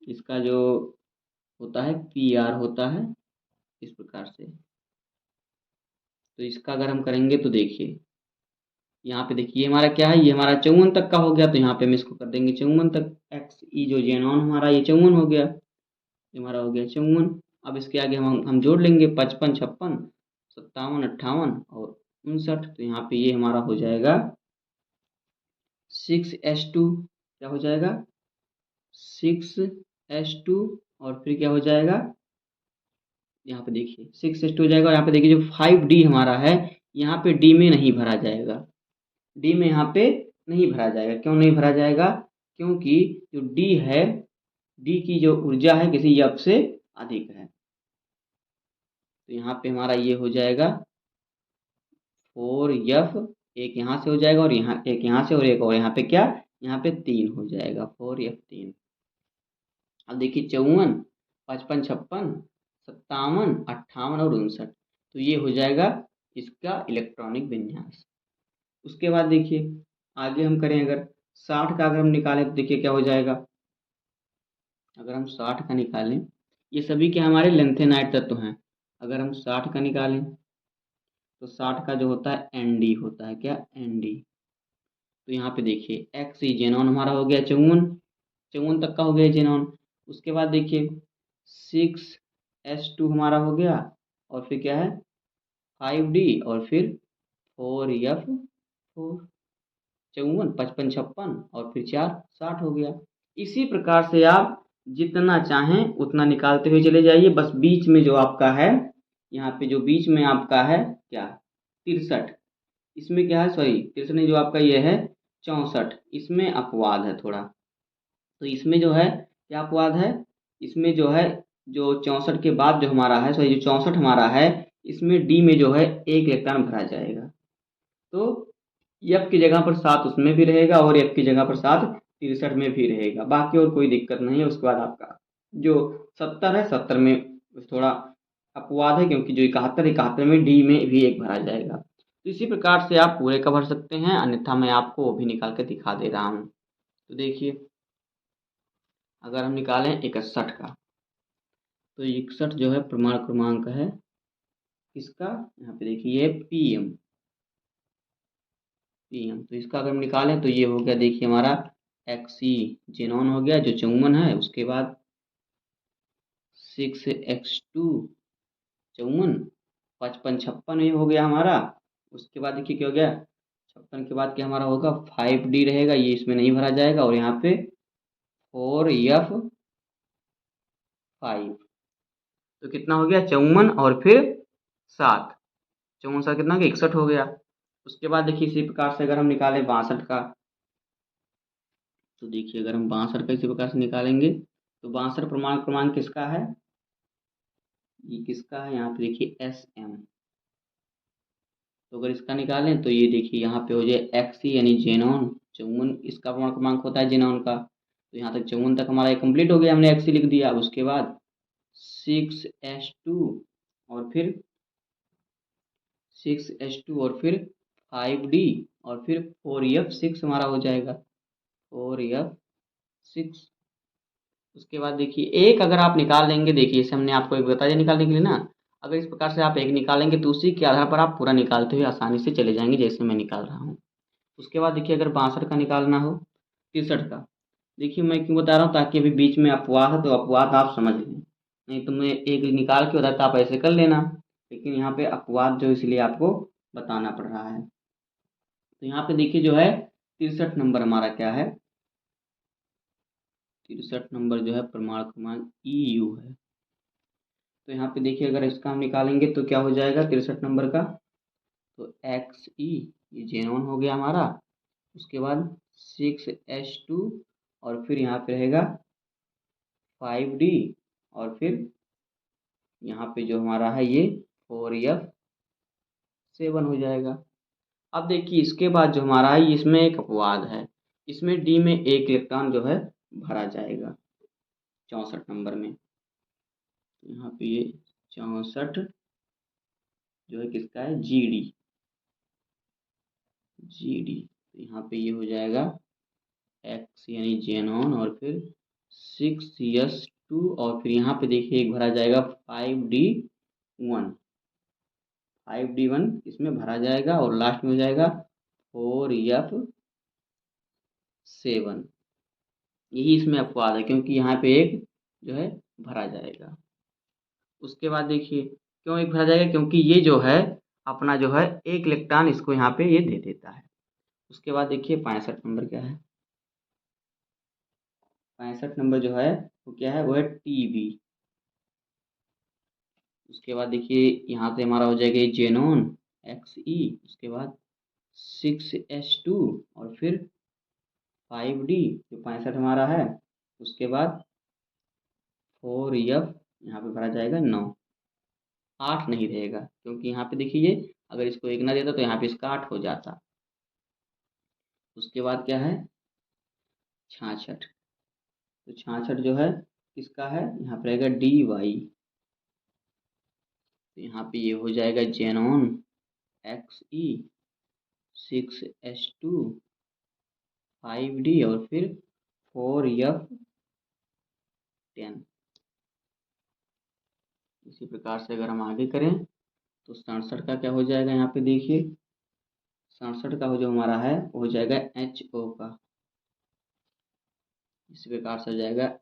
इसका जो होता है PR होता है इस प्रकार से। तो इसका अगर हम करेंगे तो देखिए यहाँ पे, देखिए ये हमारा क्या है, ये हमारा 54 तक का हो गया, तो यहाँ पे हम इसको कर देंगे 54 तक। XE जो जेनॉन हमारा ये 54 हो गया, ये हमारा हो गया 54। अब इसके आगे हम जोड़ लेंगे 55, 56, 57, 58 और 59। तो यहाँ पे ये हमारा हो जाएगा 6s2। क्या हो जाएगा, 6s2। और फिर क्या हो जाएगा, यहाँ पे देखिए 6s2 हो जाएगा। और यहाँ पे देखिए जो 5d हमारा है, यहाँ पे d में नहीं भरा जाएगा, d में यहाँ पे नहीं भरा जाएगा। क्यों नहीं भरा जाएगा, क्योंकि जो d है, d की जो ऊर्जा है किसी F से अधिक है। तो यहाँ पे हमारा ये हो जाएगा 4F, एक यहाँ से हो जाएगा और यहाँ एक यहाँ से, और एक और यहाँ पे क्या, यहाँ पे 3 हो जाएगा, 4F3। अब देखिए 54, 55, 56, 57, 58 और 59। तो ये हो जाएगा इसका इलेक्ट्रॉनिक विन्यास। उसके बाद देखिए आगे हम करें, अगर 60 का अगर हम निकालें तो देखिए क्या हो जाएगा। अगर हम 60 का निकालें, ये सभी के हमारे लेंथेनाइड तत्व हैं। अगर हम 60 का निकालें तो 60 का जो होता है ND होता है, क्या, ND। तो यहाँ पे देखिए XE जेनॉन हमारा हो गया 54, 54 तक का हो गया जेनॉन। उसके बाद देखिए 6s2 हमारा हो गया, और फिर क्या है 5d, और फिर 4F4, 54, 55, 56 और फिर 4, 60 हो गया। इसी प्रकार से आप जितना चाहें उतना निकालते हुए चले जाइए। बस बीच में जो आपका है, यहाँ पे जो बीच में आपका है क्या, 63, इसमें क्या है, सॉरी 63 नहीं, जो आपका ये है 64, इसमें अपवाद है थोड़ा। तो इसमें जो है क्या अपवाद है, इसमें जो है जो 64 के बाद जो हमारा है, सॉरी जो 64 हमारा है, इसमें D में जो है एक इलेक्ट्रॉन भरा जाएगा। तो F की जगह पर 7 उसमें भी रहेगा, और F की जगह पर 7 63 में भी रहेगा। बाकी और कोई दिक्कत नहीं है। उसके बाद आपका जो 70 है, 70 में थोड़ा अपवाद है, क्योंकि जो 71, 71 में D में भी एक भरा जाएगा। तो इसी प्रकार से आप पूरे का भर सकते हैं, अन्यथा मैं आपको वो भी निकाल के दिखा दे रहा हूँ। तो देखिए अगर हम निकालें 61 का, तो 61 जो है परमाणु क्रमांक है इसका, यहाँ पे देखिए ये PM। तो इसका अगर हम निकालें तो ये हो गया, देखिए हमारा XE जेनॉन हो गया जो 54 है। उसके बाद 6x2 54, 55, 56 ये हो गया हमारा। उसके बाद देखिए क्या हो गया, 56 के बाद क्या हमारा होगा 5d रहेगा, ये इसमें नहीं भरा जाएगा, और यहाँ पे 4F5। तो कितना हो गया 54 और फिर 7, 54 7 कितना हो गया 61 हो गया। उसके बाद देखिए इसी प्रकार से अगर हम निकालें 62 का, तो देखिए अगर हम 62 का इसी प्रकार से निकालेंगे तो 62 प्रमाण क्रमांक किसका है, ये किसका है, यहाँ पे देखिए एस एम। तो अगर इसका निकालें तो ये देखिए यहाँ पे हो जाए एक्सी यानी जेनॉन 54, इसका प्रमाण क्रमांक होता है जेनॉन का। तो यहाँ तक 54 तक हमारा ये कंप्लीट हो गया, हमने एक्सी लिख दिया। अब उसके बाद 6s2 और फिर 6s2 और फिर 5d और फिर 4f6 हमारा हो जाएगा 4f6। उसके बाद देखिए एक अगर आप निकाल लेंगे, देखिए इसे हमने आपको एक बताया निकालने के लिए ना, अगर इस प्रकार से आप एक निकालेंगे तो उसी के आधार पर आप पूरा निकालते हुए आसानी से चले जाएंगे जैसे मैं निकाल रहा हूँ। उसके बाद देखिए अगर 62 का निकालना हो, 63 का, देखिए मैं क्यों बता रहा हूँ, ताकि अभी बीच में अपवाद है तो अपवाद आप समझ लें, नहीं तो मैं एक निकाल के बताता आप ऐसे कर लेना, लेकिन यहाँ पे अपवाद जो इसलिए आपको बताना पड़ रहा है। तो यहाँ पे देखिए जो है 63 नंबर हमारा क्या है, 63 नंबर जो है प्रमाण क्रमांक ई यू है। तो यहाँ पे देखिए अगर इसका हम निकालेंगे तो क्या हो जाएगा 63 नंबर का, तो एक्स ई, ये जेनॉन हो गया हमारा। उसके बाद 6s2 और फिर यहाँ पे रहेगा 5d और फिर यहाँ पे जो हमारा है ये 4f7 हो जाएगा। अब देखिए इसके बाद जो हमारा है इसमें एक अपवाद है, इसमें डी में एक इलेक्ट्रॉन जो है भरा जाएगा 64 नंबर में। यहाँ पे ये 64 जो है किसका है, जी डी। तो यहाँ पे ये हो जाएगा एक्स यानी जेनॉन और फिर 6s2 और फिर यहाँ पे देखिए एक भरा जाएगा 5d1, 5d1 इसमें भरा जाएगा और लास्ट में हो जाएगा 4f7। यही इसमें अपवाद है क्योंकि यहाँ पे एक जो है भरा जाएगा। उसके बाद देखिए क्यों एक भरा जाएगा, क्योंकि ये जो है अपना जो है एक इलेक्ट्रॉन इसको यहाँ पे ये दे देता है। उसके बाद देखिए 65 नंबर क्या है, 65 नंबर जो है वो क्या है, वो है टीबी। उसके बाद देखिए यहाँ से हमारा हो जाएगा ये जेनॉन एक्स ई, उसके बाद 6s2 और फिर 5d जो 65 हमारा है, उसके बाद 4f यहाँ पे भरा जाएगा 9, 8 नहीं रहेगा क्योंकि यहाँ पे देखिए ये अगर इसको एक ना देता तो यहाँ पे इसका 8 हो जाता। उसके बाद क्या है 66, तो 66 जो है किसका है, यहाँ पे रहेगा डी वाई। तो यहाँ पे ये हो जाएगा जेनॉन एक्स ई 6s2 5d और फिर 4f10। इसी प्रकार से अगर हम आगे करें तो 67 का क्या हो जाएगा, यहाँ पे देखिए 67 का हो जो हमारा है वो हो जाएगा एच ओ का। इसी प्रकार से हो जाएगा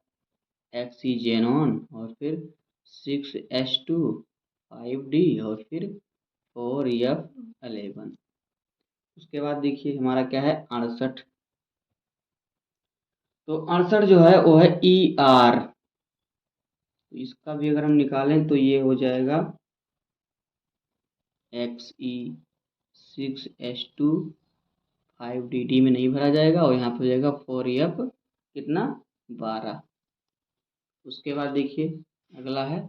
एक्सी जेनॉन और फिर 6s2 5d और फिर 4f11। उसके बाद देखिए हमारा क्या है 68, तो 68 जो है वो है ई आर। तो इसका भी अगर हम निकालें तो ये हो जाएगा एक्स ई 6s2 5dd में नहीं भरा जाएगा और यहाँ पे हो जाएगा 4f कितना 12। उसके बाद देखिए अगला है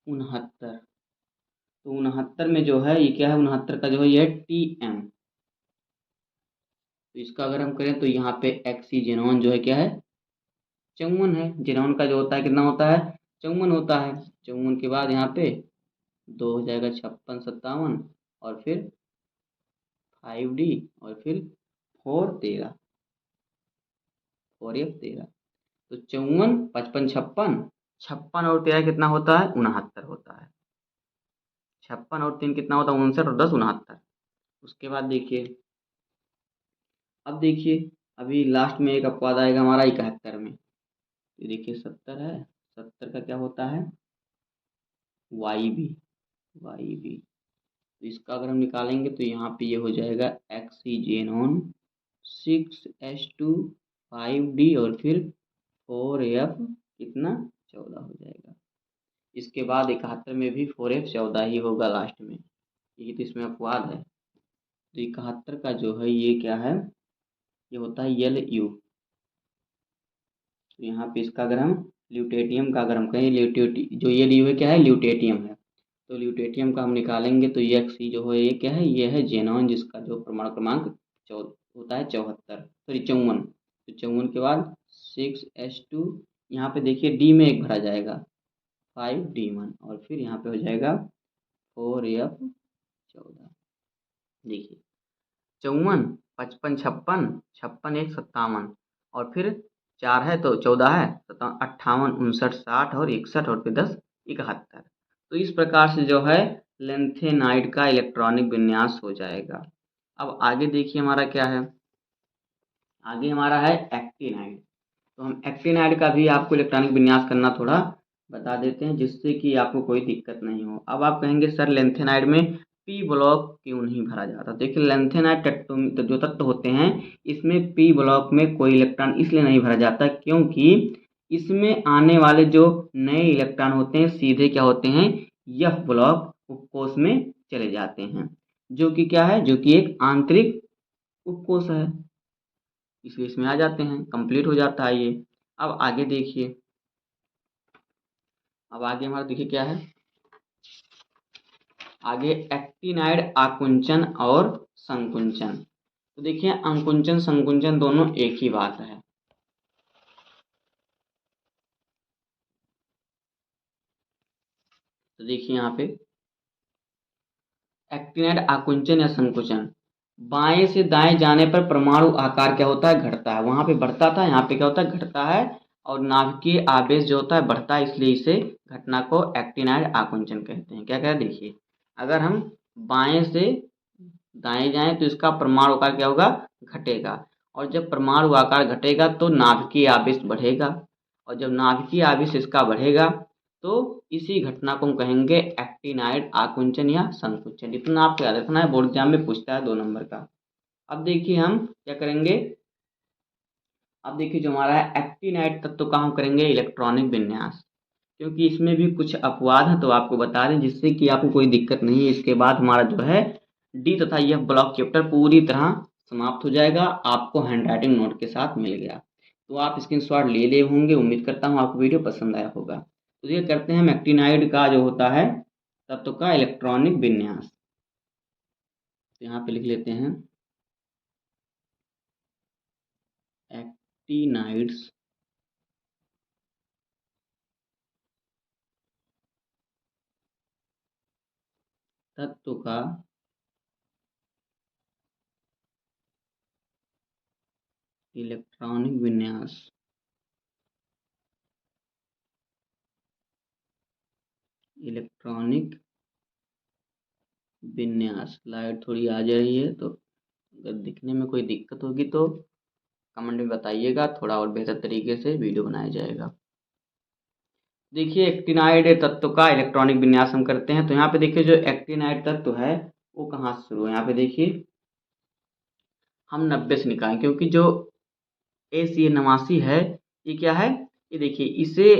69, तो 69 में जो है ये क्या है, 69 का जो है ये है टी एम। तो इसका अगर हम करें तो यहाँ पे एक्सी जेनॉन जो है क्या है 54 है, जेनॉन का जो होता है कितना होता है 54 होता है। 54 के बाद यहाँ पे 2 हो जाएगा 56 57 और फिर 5d और फिर 4 13 4f13। तो 54 55 56, 56 और 13 कितना होता है 69 होता है। 56 और 3 कितना होता है 59 और 10 69। उसके बाद देखिए अब देखिए अभी लास्ट में एक अपवाद आएगा हमारा 71 में। ये देखिए 70 है, 70 का क्या होता है वाई बी। तो इसका अगर हम निकालेंगे तो यहाँ पे ये हो जाएगा एक्सी जेनॉन 6s2 5d और फिर 4f कितना 14 हो जाएगा। इसके बाद 71 में भी 4f 14 ही होगा लास्ट में, यही तो इसमें अपवाद है। तो 71 का जो है ये क्या है, ये होता है Lu। तो यहाँ पे इसका अगर हम ल्यूटेटियम का अगर हम कहें, जो ये Lu है क्या है, ल्यूटेटियम है। तो ल्यूटेटियम का हम निकालेंगे तो ये Xc जो है ये क्या है, ये है जेनॉन, जिसका जो परमाणु क्रमांक होता है 74, सॉरी 54। तो 54 के बाद 6s2, यहाँ पे देखिए डी में एक भरा जाएगा 5d1, और फिर यहाँ पे हो जाएगा 4f14। देखिए 54, 55, 56, 56 एक 57, और फिर 4 है तो 14 है, 58, 59, 60 और 61, और फिर 10 71। तो इस प्रकार से जो है लेंथेनाइड का इलेक्ट्रॉनिक विन्यास हो जाएगा। अब आगे देखिए हमारा क्या है, आगे हमारा है एक्टिनाइड। तो हम एक्टिनाइड का भी आपको इलेक्ट्रॉनिक विन्यास करना थोड़ा बता देते हैं, जिससे कि आपको कोई दिक्कत नहीं हो। अब आप कहेंगे सर लेंथेनाइड में पी ब्लॉक क्यों नहीं भरा जाता। देखिए लेंथेनाइड तत्व तो जो तत्व होते हैं, इसमें पी ब्लॉक में कोई इलेक्ट्रॉन इसलिए नहीं भरा जाता क्योंकि इसमें आने वाले जो नए इलेक्ट्रॉन होते हैं सीधे क्या होते हैं, यह ब्लॉक उपकोष में चले जाते हैं, जो कि क्या है, जो कि एक आंतरिक उपकोष है, इसलिए इसमें आ जाते हैं, कंप्लीट हो जाता है ये। अब आगे देखिए, अब आगे हमारा देखिए क्या है, आगे एक्टिनाइड आकुंचन और संकुंचन। तो देखिए अंकुंचन संकुंचन दोनों एक ही बात है। तो देखिए यहाँ पे एक्टिनाइड आकुंचन या संकुचन, बाएं से दाएं जाने पर परमाणु आकार क्या होता है, घटता है। वहां पे बढ़ता था, यहाँ पे क्या होता है, घटता है। और नाभिकीय आवेश जो होता है बढ़ता है, इसलिए इसे घटना को एक्टिनाइड आकुंचन कहते हैं। क्या कहते हैं, देखिए अगर हम बाएं से दाएं जाएं तो इसका परमाणु आकार क्या होगा, घटेगा। और जब परमाणु आकार घटेगा तो नाभिकीय आवेश बढ़ेगा, और जब नाभिकीय आवेश इसका बढ़ेगा तो इसी घटना को हम कहेंगे एक्टिनाइड आकुंचन या संकुचन। इतना आपको याद रखना है, बोर्ड एग्जाम में पूछता है 2 नंबर का। अब देखिए हम क्या करेंगे, अब देखिए जो हमारा है एक्टिनाइड तत्व का हम करेंगे इलेक्ट्रॉनिक विन्यास, क्योंकि इसमें भी कुछ अपवाद है तो आपको बता दें, जिससे कि आपको कोई दिक्कत नहीं है। इसके बाद हमारा जो है डी तथा यह ब्लॉक चैप्टर पूरी तरह समाप्त हो जाएगा, आपको हैंडराइटिंग नोट के साथ मिल गया। तो आप स्क्रीनशॉट ले ले होंगे, उम्मीद करता हूँ आपको वीडियो पसंद आया होगा। तो ये करते हैं हम एक्टिनाइड का जो होता है तत्व का इलेक्ट्रॉनिक विन्यास। तो यहाँ पे लिख लेते हैं एक्टिनाइड्स तत्व का इलेक्ट्रॉनिक विन्यास। इलेक्ट्रॉनिक विन्यास लाइट थोड़ी आ जा रही है, तो अगर दिखने में कोई दिक्कत होगी तो कमेंट में बताइएगा, थोड़ा और बेहतर तरीके से वीडियो बनाया जाएगा। देखिए एक्टिनाइड तत्व का इलेक्ट्रॉनिक विन्यास हम करते हैं। तो यहाँ पे देखिए जो एक्टिनाइड तत्व है वो कहाँ से शुरू है, यहाँ पे देखिए हम 90 से निकालें, क्योंकि जो AC89 है ये क्या है, ये देखिए इसे,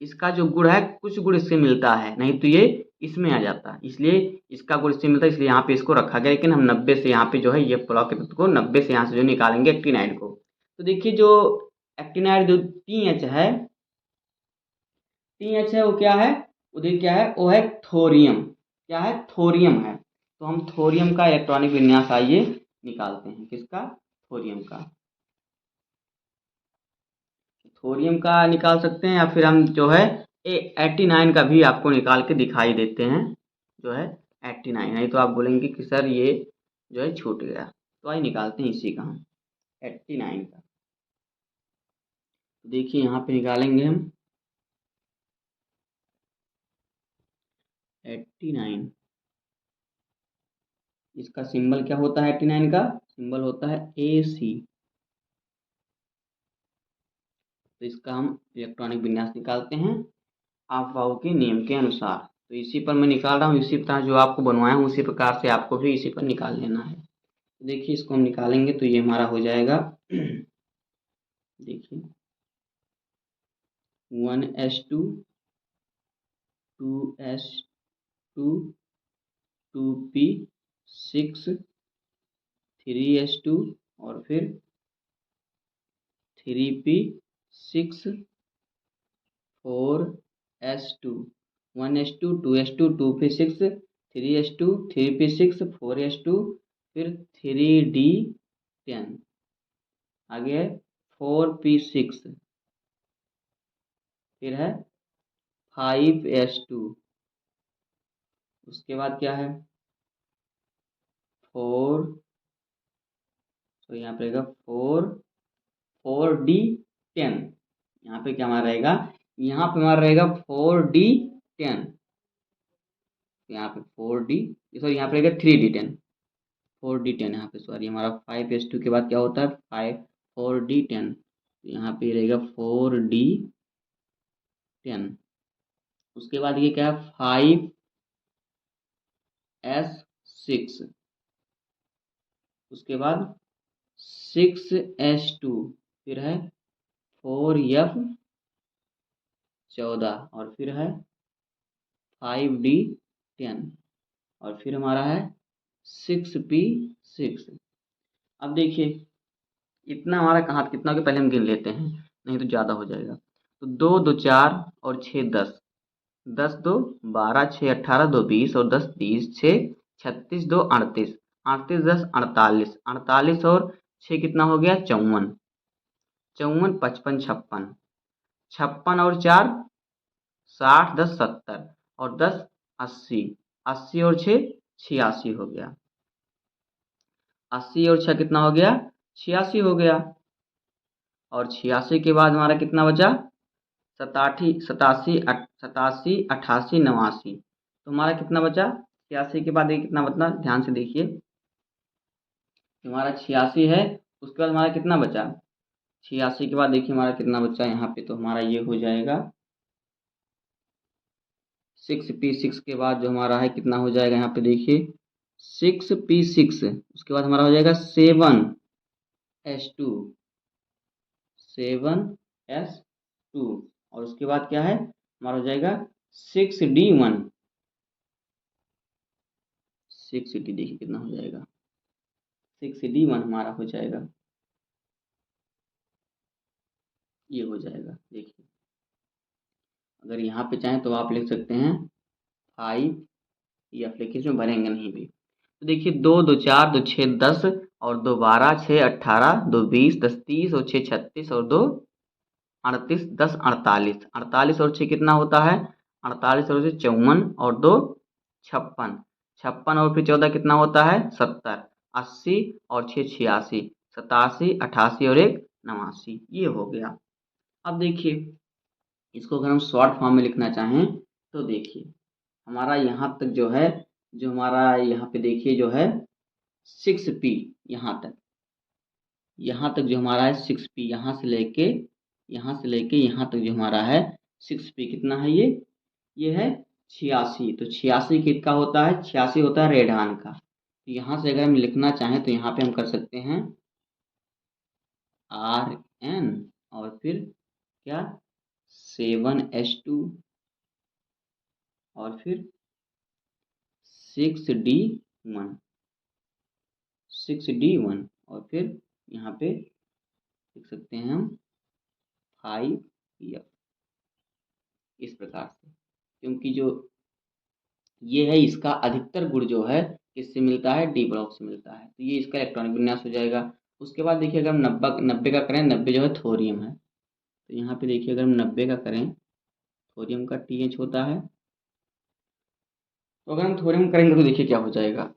इसका जो गुण है कुछ गुण इससे मिलता है, नहीं तो ये इसमें आ जाता है, इसलिए इसका गुण इससे मिलता है, इसलिए यहाँ पे इसको रखा गया। लेकिन हम 90 से यहाँ पे जो है ये ब्लॉक के तत्व को 90 से यहाँ से जो निकालेंगे एक्टिनाइड को। तो देखिए जो एक्टिनाइड जो TH है, TH है वो क्या है, उधर क्या है, वो है थोरियम। क्या है, थोरियम है। तो हम थोरियम का इलेक्ट्रॉनिक विन्यास आइए निकालते हैं, किसका, थोरियम का। थोरियम का निकाल सकते हैं, या फिर हम जो है 89 का भी आपको निकाल के दिखाई देते हैं, जो है 89। नहीं तो आप बोलेंगे कि सर ये जो है छूट गया, तो आइए निकालते हैं इसी का हम 89 का। तो देखिए यहाँ पे निकालेंगे हम 89। इसका सिंबल क्या होता है, 89 का सिंबल होता है AC। तो इसका हम इलेक्ट्रॉनिक विन्यास निकालते हैं अफबाऊ के नियम के अनुसार। तो इसी पर मैं निकाल रहा हूँ, इसी तरह जो आपको बनवाया हूँ उसी प्रकार से आपको भी इसी पर निकाल लेना है। तो देखिए इसको हम निकालेंगे तो ये हमारा हो जाएगा देखिए 1s2 2s2 2p6 3s2 और फिर 3p6 4s2 1s2 2s2 2p6 3s2 3p6 4s2 फिर 3d10 आगे है 4p6 फिर है 5s2 उसके बाद क्या है 4 तो यहाँ पे रहेगा 4d10 यहाँ पे क्या हमारा रहेगा यहाँ पे हमारा रहेगा 4d10 यहाँ पे 4d सॉरी यहाँ पे रहेगा 3d10 4d10 यहाँ पे सॉरी हमारा 5s2 के बाद क्या होता है 4d10 यहाँ पे रहेगा 4d10 उसके बाद ये क्या है 5s6 उसके बाद 6s2 फिर है 4f14 और फिर है 5d10 और फिर हमारा है 6p6। अब देखिए इतना हमारा कहाँ कितना के पहले हम गिन लेते हैं नहीं तो ज़्यादा हो जाएगा। तो 2 2 4 और 6 10 10 2 12 6 18 2 20 और 10 30 6 36 2 38 38 10 48 48 और 6 कितना हो गया 54 54 55 56 56 और 4 60 10 70 और 10 80 80 और 6 86 हो गया 80 और 6 कितना हो गया 86 हो गया और 86 के बाद हमारा कितना बचा 87 88 89 तो हमारा कितना बचा 86 के बाद ये कितना बचना ध्यान से देखिए हमारा 86 है उसके बाद हमारा कितना बचा 86 के बाद देखिए हमारा कितना बचा यहाँ पे तो हमारा ये हो जाएगा 6p6 के बाद जो हमारा है कितना हो जाएगा यहाँ पे देखिए 6p6 उसके बाद हमारा हो जाएगा 7s2 और उसके बाद क्या है हमारा हो जाएगा 6d1 6d देखिए कितना हो जाएगा 6d1 हमारा हो जाएगा ये हो जाएगा देखिए अगर यहाँ पे चाहें तो आप लिख सकते हैं 5 या फिर लिखिए इसमें भरेंगे नहीं भी तो देखिए 2 2 4 2 6 10 और 2 12 6 18 2 20 10 30 और 6 36 और 2 38 10 48 48 और 6 कितना होता है 48 और 6 54 और 2 56 56 और फिर 14 कितना होता है 70 80 और 6 86 87 88 और 1 89 ये हो गया। अब देखिए इसको अगर हम शॉर्ट फॉर्म में लिखना चाहें तो देखिए हमारा यहाँ तक जो है जो हमारा यहाँ पे देखिए जो है 6p यहाँ तक जो हमारा है 6p यहाँ से लेके यहाँ तक जो हमारा है 6p कितना है ये है 86 तो 86 किसका होता है 86 होता है रेडान का तो यहाँ से अगर हम लिखना चाहें तो यहाँ पे हम कर सकते हैं Rn और फिर क्या 7s2 और फिर 6d1 और फिर यहाँ पे लिख सकते हैं हम 5f इस प्रकार से क्योंकि जो ये है इसका अधिकतर गुण जो है किससे मिलता है डी ब्लॉक से मिलता है तो ये इसका इलेक्ट्रॉनिक विन्यास हो जाएगा। उसके बाद देखिए अगर हम 90 का करें 90 जो है थोरियम है तो यहाँ पे देखिए अगर हम 90 का करें थोरियम का TH होता है तो अगर हम थोरियम करेंगे तो देखिए क्या हो जाएगा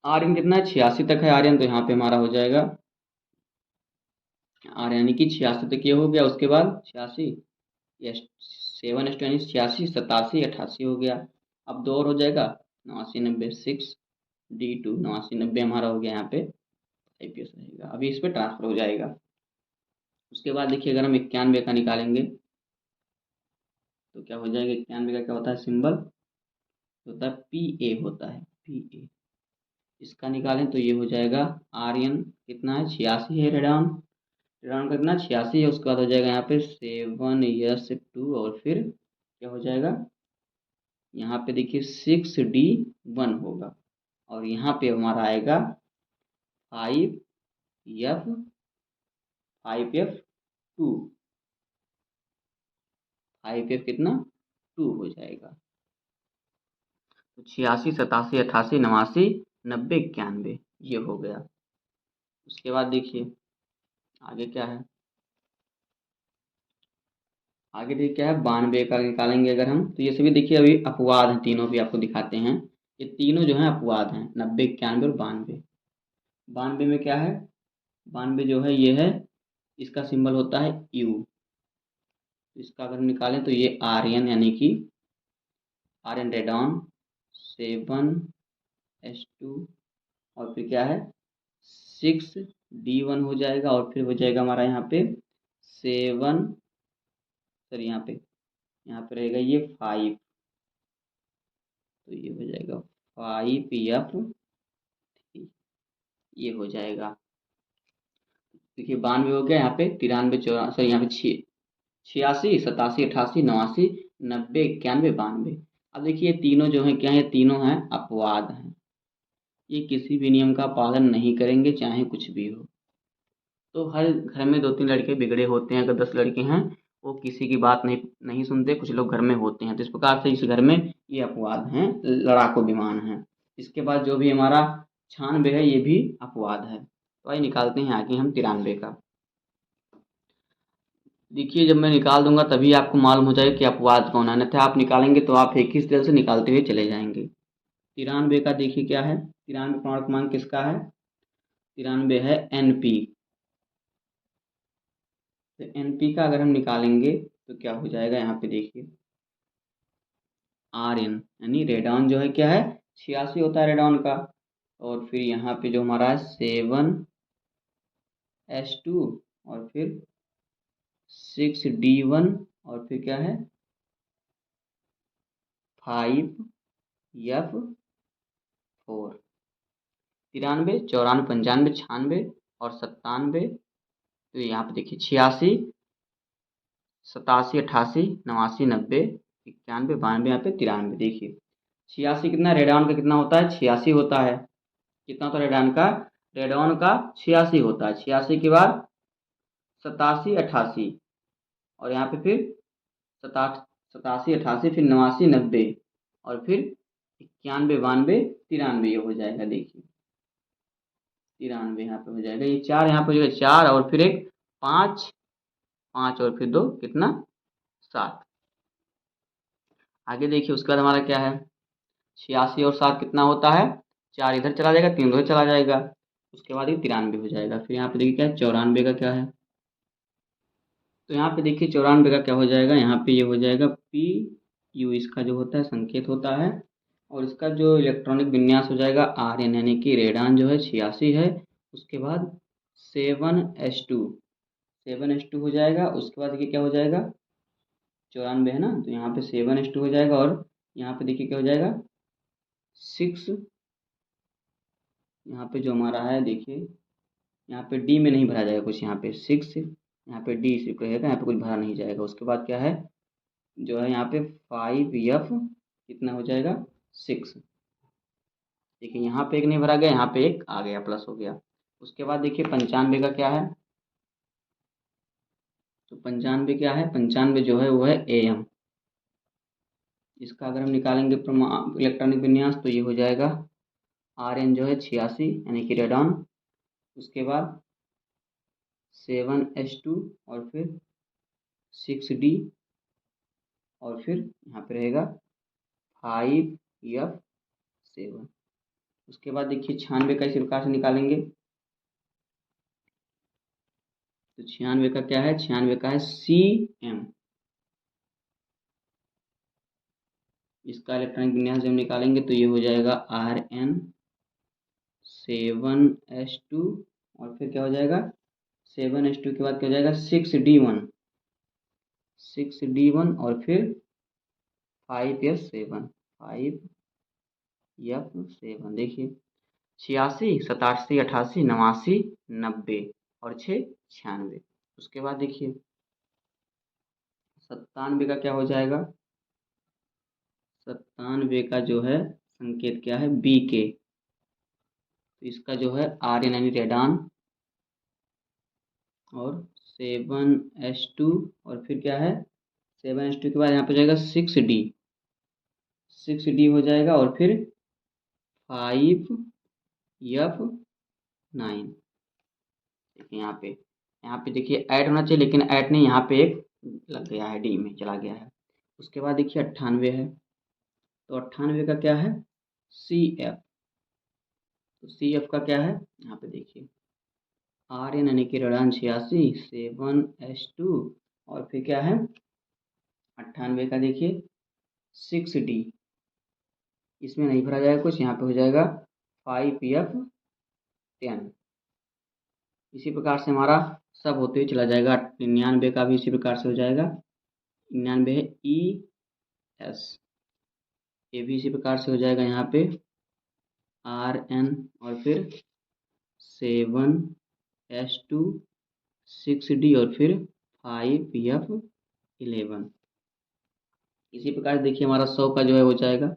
आर्यन कितना है 86 तक है आर्यन तो यहाँ पे हमारा हो जाएगा आर यानी कि 86 तक ये हो गया उसके बाद 86 7s2 यानी 86 87 88 हो गया अब 2 और हो जाएगा 89 90 6d2 89 90 हमारा हो गया यहाँ पे IPS रहेगा अभी इस पर ट्रांसफर हो जाएगा। उसके बाद देखिए अगर हम 91 का निकालेंगे तो क्या हो जाएगा 91 का क्या होता है सिंबल होता है PA होता है PA इसका निकालें तो ये हो जाएगा आर्यन कितना है 86 है रेडॉन रेडॉन का कितना 86 है उसके बाद हो जाएगा यहाँ पे 7s2 और फिर क्या हो जाएगा यहाँ पे देखिए 6d1 होगा और यहाँ पे हमारा आएगा 5F 5F2 5F कितना 2 हो जाएगा। तो 86 87 88 89 90 91 ये हो गया। उसके बाद देखिए आगे क्या है, आगे देखिए क्या है 92 का निकालेंगे अगर हम, तो ये सभी देखिए अभी अपवाद हैं, तीनों भी आपको दिखाते हैं। ये तीनों जो हैं अपवाद हैं, 90 91 और 92। 92 में क्या है, 92 जो है ये है, इसका सिंबल होता है यू। इसका अगर हम निकालें तो ये आर्यन यानी कि आर्यन रेडॉन 7H2 और फिर क्या है 6D1 हो जाएगा और फिर हो जाएगा हमारा यहाँ पे 7 सर यहाँ पे रहेगा ये 5, तो ये हो जाएगा 5F ये हो जाएगा। देखिए 92 हो गया, यहाँ पे 93 94 सर यहाँ पे 86 87 88 89 90 91 92। अब देखिए ये तीनों जो हैं क्या है, ये तीनों हैं अपवाद हैं, ये किसी भी नियम का पालन नहीं करेंगे चाहे कुछ भी हो। तो हर घर में 2-3 लड़के बिगड़े होते हैं, अगर 10 लड़के हैं वो किसी की बात नहीं नहीं सुनते, कुछ लोग घर में होते हैं। तो इस प्रकार से इस घर में ये अपवाद हैं, लड़ाकू विमान हैं। इसके बाद जो भी हमारा 96 है ये भी अपवाद है। तो आइए निकालते हैं आगे हम 93 का। देखिए जब मैं निकाल दूंगा तभी आपको मालूम हो जाएगा कि अपवाद कौन है, अन्यथा आप निकालेंगे तो आप एक ही तरह से निकालते हुए चले जाएंगे। 93 का देखिए क्या है, 93 पूर्णांक क्रमांक किसका है, 93 है NP। तो NP का अगर हम निकालेंगे तो क्या हो जाएगा, यहाँ पे देखिए RN यानी रेडॉन जो है क्या है 86 होता है रेडॉन का, और फिर यहाँ पे जो हमारा है 7H2 और फिर 6D1 और फिर क्या है 5F4। 93 94 95 96 और 97। तो यहाँ पे देखिए 86 87 88 89 90 91 92 यहाँ पे 93। देखिए 86 कितना रेडॉन का कितना होता है 86 होता है, कितना होता है रेडॉन का 86 होता है। 86 के बाद 87 88 और यहाँ पे फिर 87 88 फिर 89 90 और फिर 91 92 93 ये हो जाएगा। देखिए 93 यहाँ पे हो जाएगा, ये 4 यहाँ पे हो जाएगा 4 और फिर एक 5 5 और फिर 2 कितना 7। आगे देखिए उसके बाद हमारा क्या है 86 और 7 कितना होता है 4 इधर चला जाएगा 3 उधर चला जाएगा, उसके बाद ये 93 हो जाएगा। फिर यहाँ पे देखिए क्या है 94 का क्या है, तो यहाँ पे देखिए 94 का क्या हो जाएगा, यहाँ पे ये हो जाएगा PU, इसका जो होता है संकेत होता है, और इसका जो इलेक्ट्रॉनिक विन्यास हो जाएगा RN यानी कि रेडान जो है 86 है। उसके बाद 7H2 हो जाएगा। उसके बाद देखिए क्या हो जाएगा 94 है ना, तो यहाँ पे 7H2 हो जाएगा और यहाँ पे देखिए क्या हो जाएगा 6, यहाँ पे जो हमारा है देखिए यहाँ पे D में नहीं भरा जाएगा कुछ, यहाँ पे 6 यहाँ पे D सिर्फ रहेगा, यहाँ पे कुछ भरा नहीं जाएगा। उसके बाद क्या है जो है यहाँ पे 5F कितना हो जाएगा 6। देखिए यहाँ पे एक नहीं भरा गया, यहाँ पे एक आ गया प्लस हो गया। उसके बाद देखिए 95 का क्या है, तो 95 क्या है 95 जो है वो है AM। इसका अगर हम निकालेंगे इलेक्ट्रॉनिक विन्यास तो ये हो जाएगा RN जो है 86 यानी कि रेडॉन, उसके बाद 7H2 और फिर 6D और फिर यहाँ पे रहेगा 5F7। उसके बाद देखिए 96 का इसी प्रकार से निकालेंगे, तो 96 का क्या है 96 का है CM। इसका इलेक्ट्रॉनिक विन्यास जब निकालेंगे तो ये हो जाएगा RN 7H2 और फिर क्या हो जाएगा 7H2 के बाद क्या हो जाएगा 6D1 और फिर 5F7 5F7। देखिए 86 87 88 89 90 और 6 96। उसके बाद देखिए 97 का क्या हो जाएगा, 97 का जो है संकेत क्या है BK। तो इसका जो है आर्यन यानी रेडॉन और 7s2 और फिर क्या है 7s2 के बाद यहाँ पे जाएगा 6d हो जाएगा और फिर 5f9। देखिए यहाँ पे देखिए ऐड होना चाहिए लेकिन ऐड नहीं, यहाँ पे एक लग गया है, डी में चला गया है। उसके बाद देखिए 98 है, तो 98 का क्या है CF। तो CF का क्या है यहाँ पे देखिए आर्यन यानी कि रेडॉन 86 7s2 और फिर क्या है 98 का देखिए 6d, इसमें नहीं भरा जाएगा कुछ, यहाँ पे हो जाएगा 5f10। इसी प्रकार से हमारा सब होते हुए चला जाएगा। 99 का भी इसी प्रकार से हो जाएगा। 99 है ES, ये भी इसी प्रकार से हो जाएगा। यहाँ पे RN और फिर 7s2 6d और फिर 5f11। इसी प्रकार देखिए हमारा 100 का जो है हो जाएगा।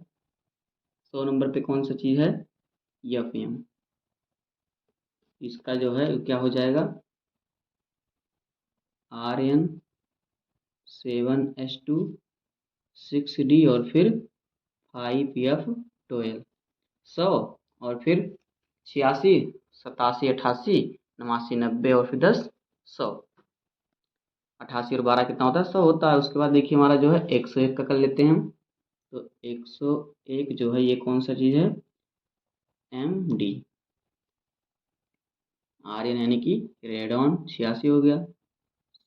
100 नंबर पे कौन सा चीज़ है FM, इसका जो है क्या हो जाएगा RN 7s2 6d और फिर 5f12। 100 और फिर 86 87 88 89 90 और फिर 10 100। 88 और 12 कितना होता है 100 होता है। उसके बाद देखिए हमारा जो है 101 का कर लेते हैं हम। तो 101 जो है ये कौन सा चीज़ है MD, आर्यन यानी कि रेडॉन 86 हो गया,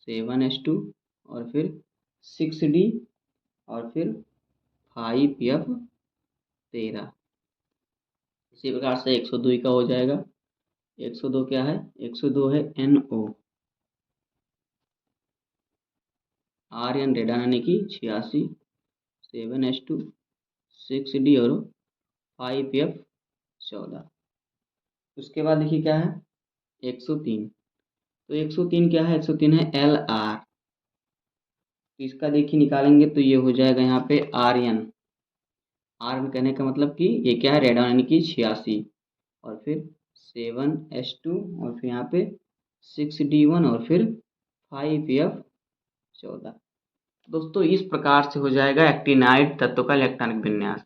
7s2 और फिर 6d और फिर 5f13। इसी प्रकार से 102 का हो जाएगा। 102 क्या है 102 है NO, आर्यन रेडॉन यानी कि 86 7s2 6d और 5f14। उसके बाद देखिए क्या है 103। तो 103 क्या है 103 है LR, इसका देखिए निकालेंगे तो ये हो जाएगा यहाँ पे आर्यन। आर्यन कहने का मतलब कि ये क्या है रेडॉन यानी कि 86 और फिर 7s2 और फिर यहाँ पे 6d1 और फिर 5f14। दोस्तों इस प्रकार से हो जाएगा एक्टिनाइड तत्व का इलेक्ट्रॉनिक विन्यास।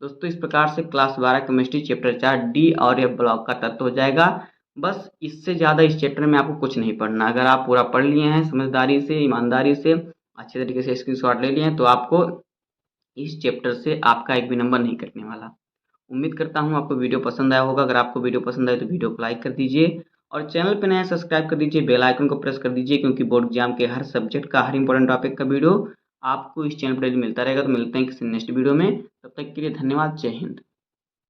दोस्तों इस प्रकार से क्लास 12 केमिस्ट्री चैप्टर 4 डी और एफ ब्लॉक का तत्व हो जाएगा। बस इससे ज़्यादा इस चैप्टर में आपको कुछ नहीं पढ़ना। अगर आप पूरा पढ़ लिए हैं समझदारी से, ईमानदारी से, अच्छे तरीके से स्क्रीनशॉट ले लिए हैं तो आपको इस चैप्टर से आपका एक भी नंबर नहीं कटने वाला। उम्मीद करता हूँ आपको वीडियो पसंद आया होगा। अगर आपको वीडियो पसंद आए तो वीडियो को लाइक कर दीजिए और चैनल पर नया सब्सक्राइब कर दीजिए, बेल आइकन को प्रेस कर दीजिए, क्योंकि बोर्ड एग्जाम के हर सब्जेक्ट का, हर इंपॉर्टेंट टॉपिक का वीडियो आपको इस चैनल पर मिलता रहेगा। तो मिलते हैं किसी नेक्स्ट वीडियो में, तब तक के लिए धन्यवाद। जय हिंद।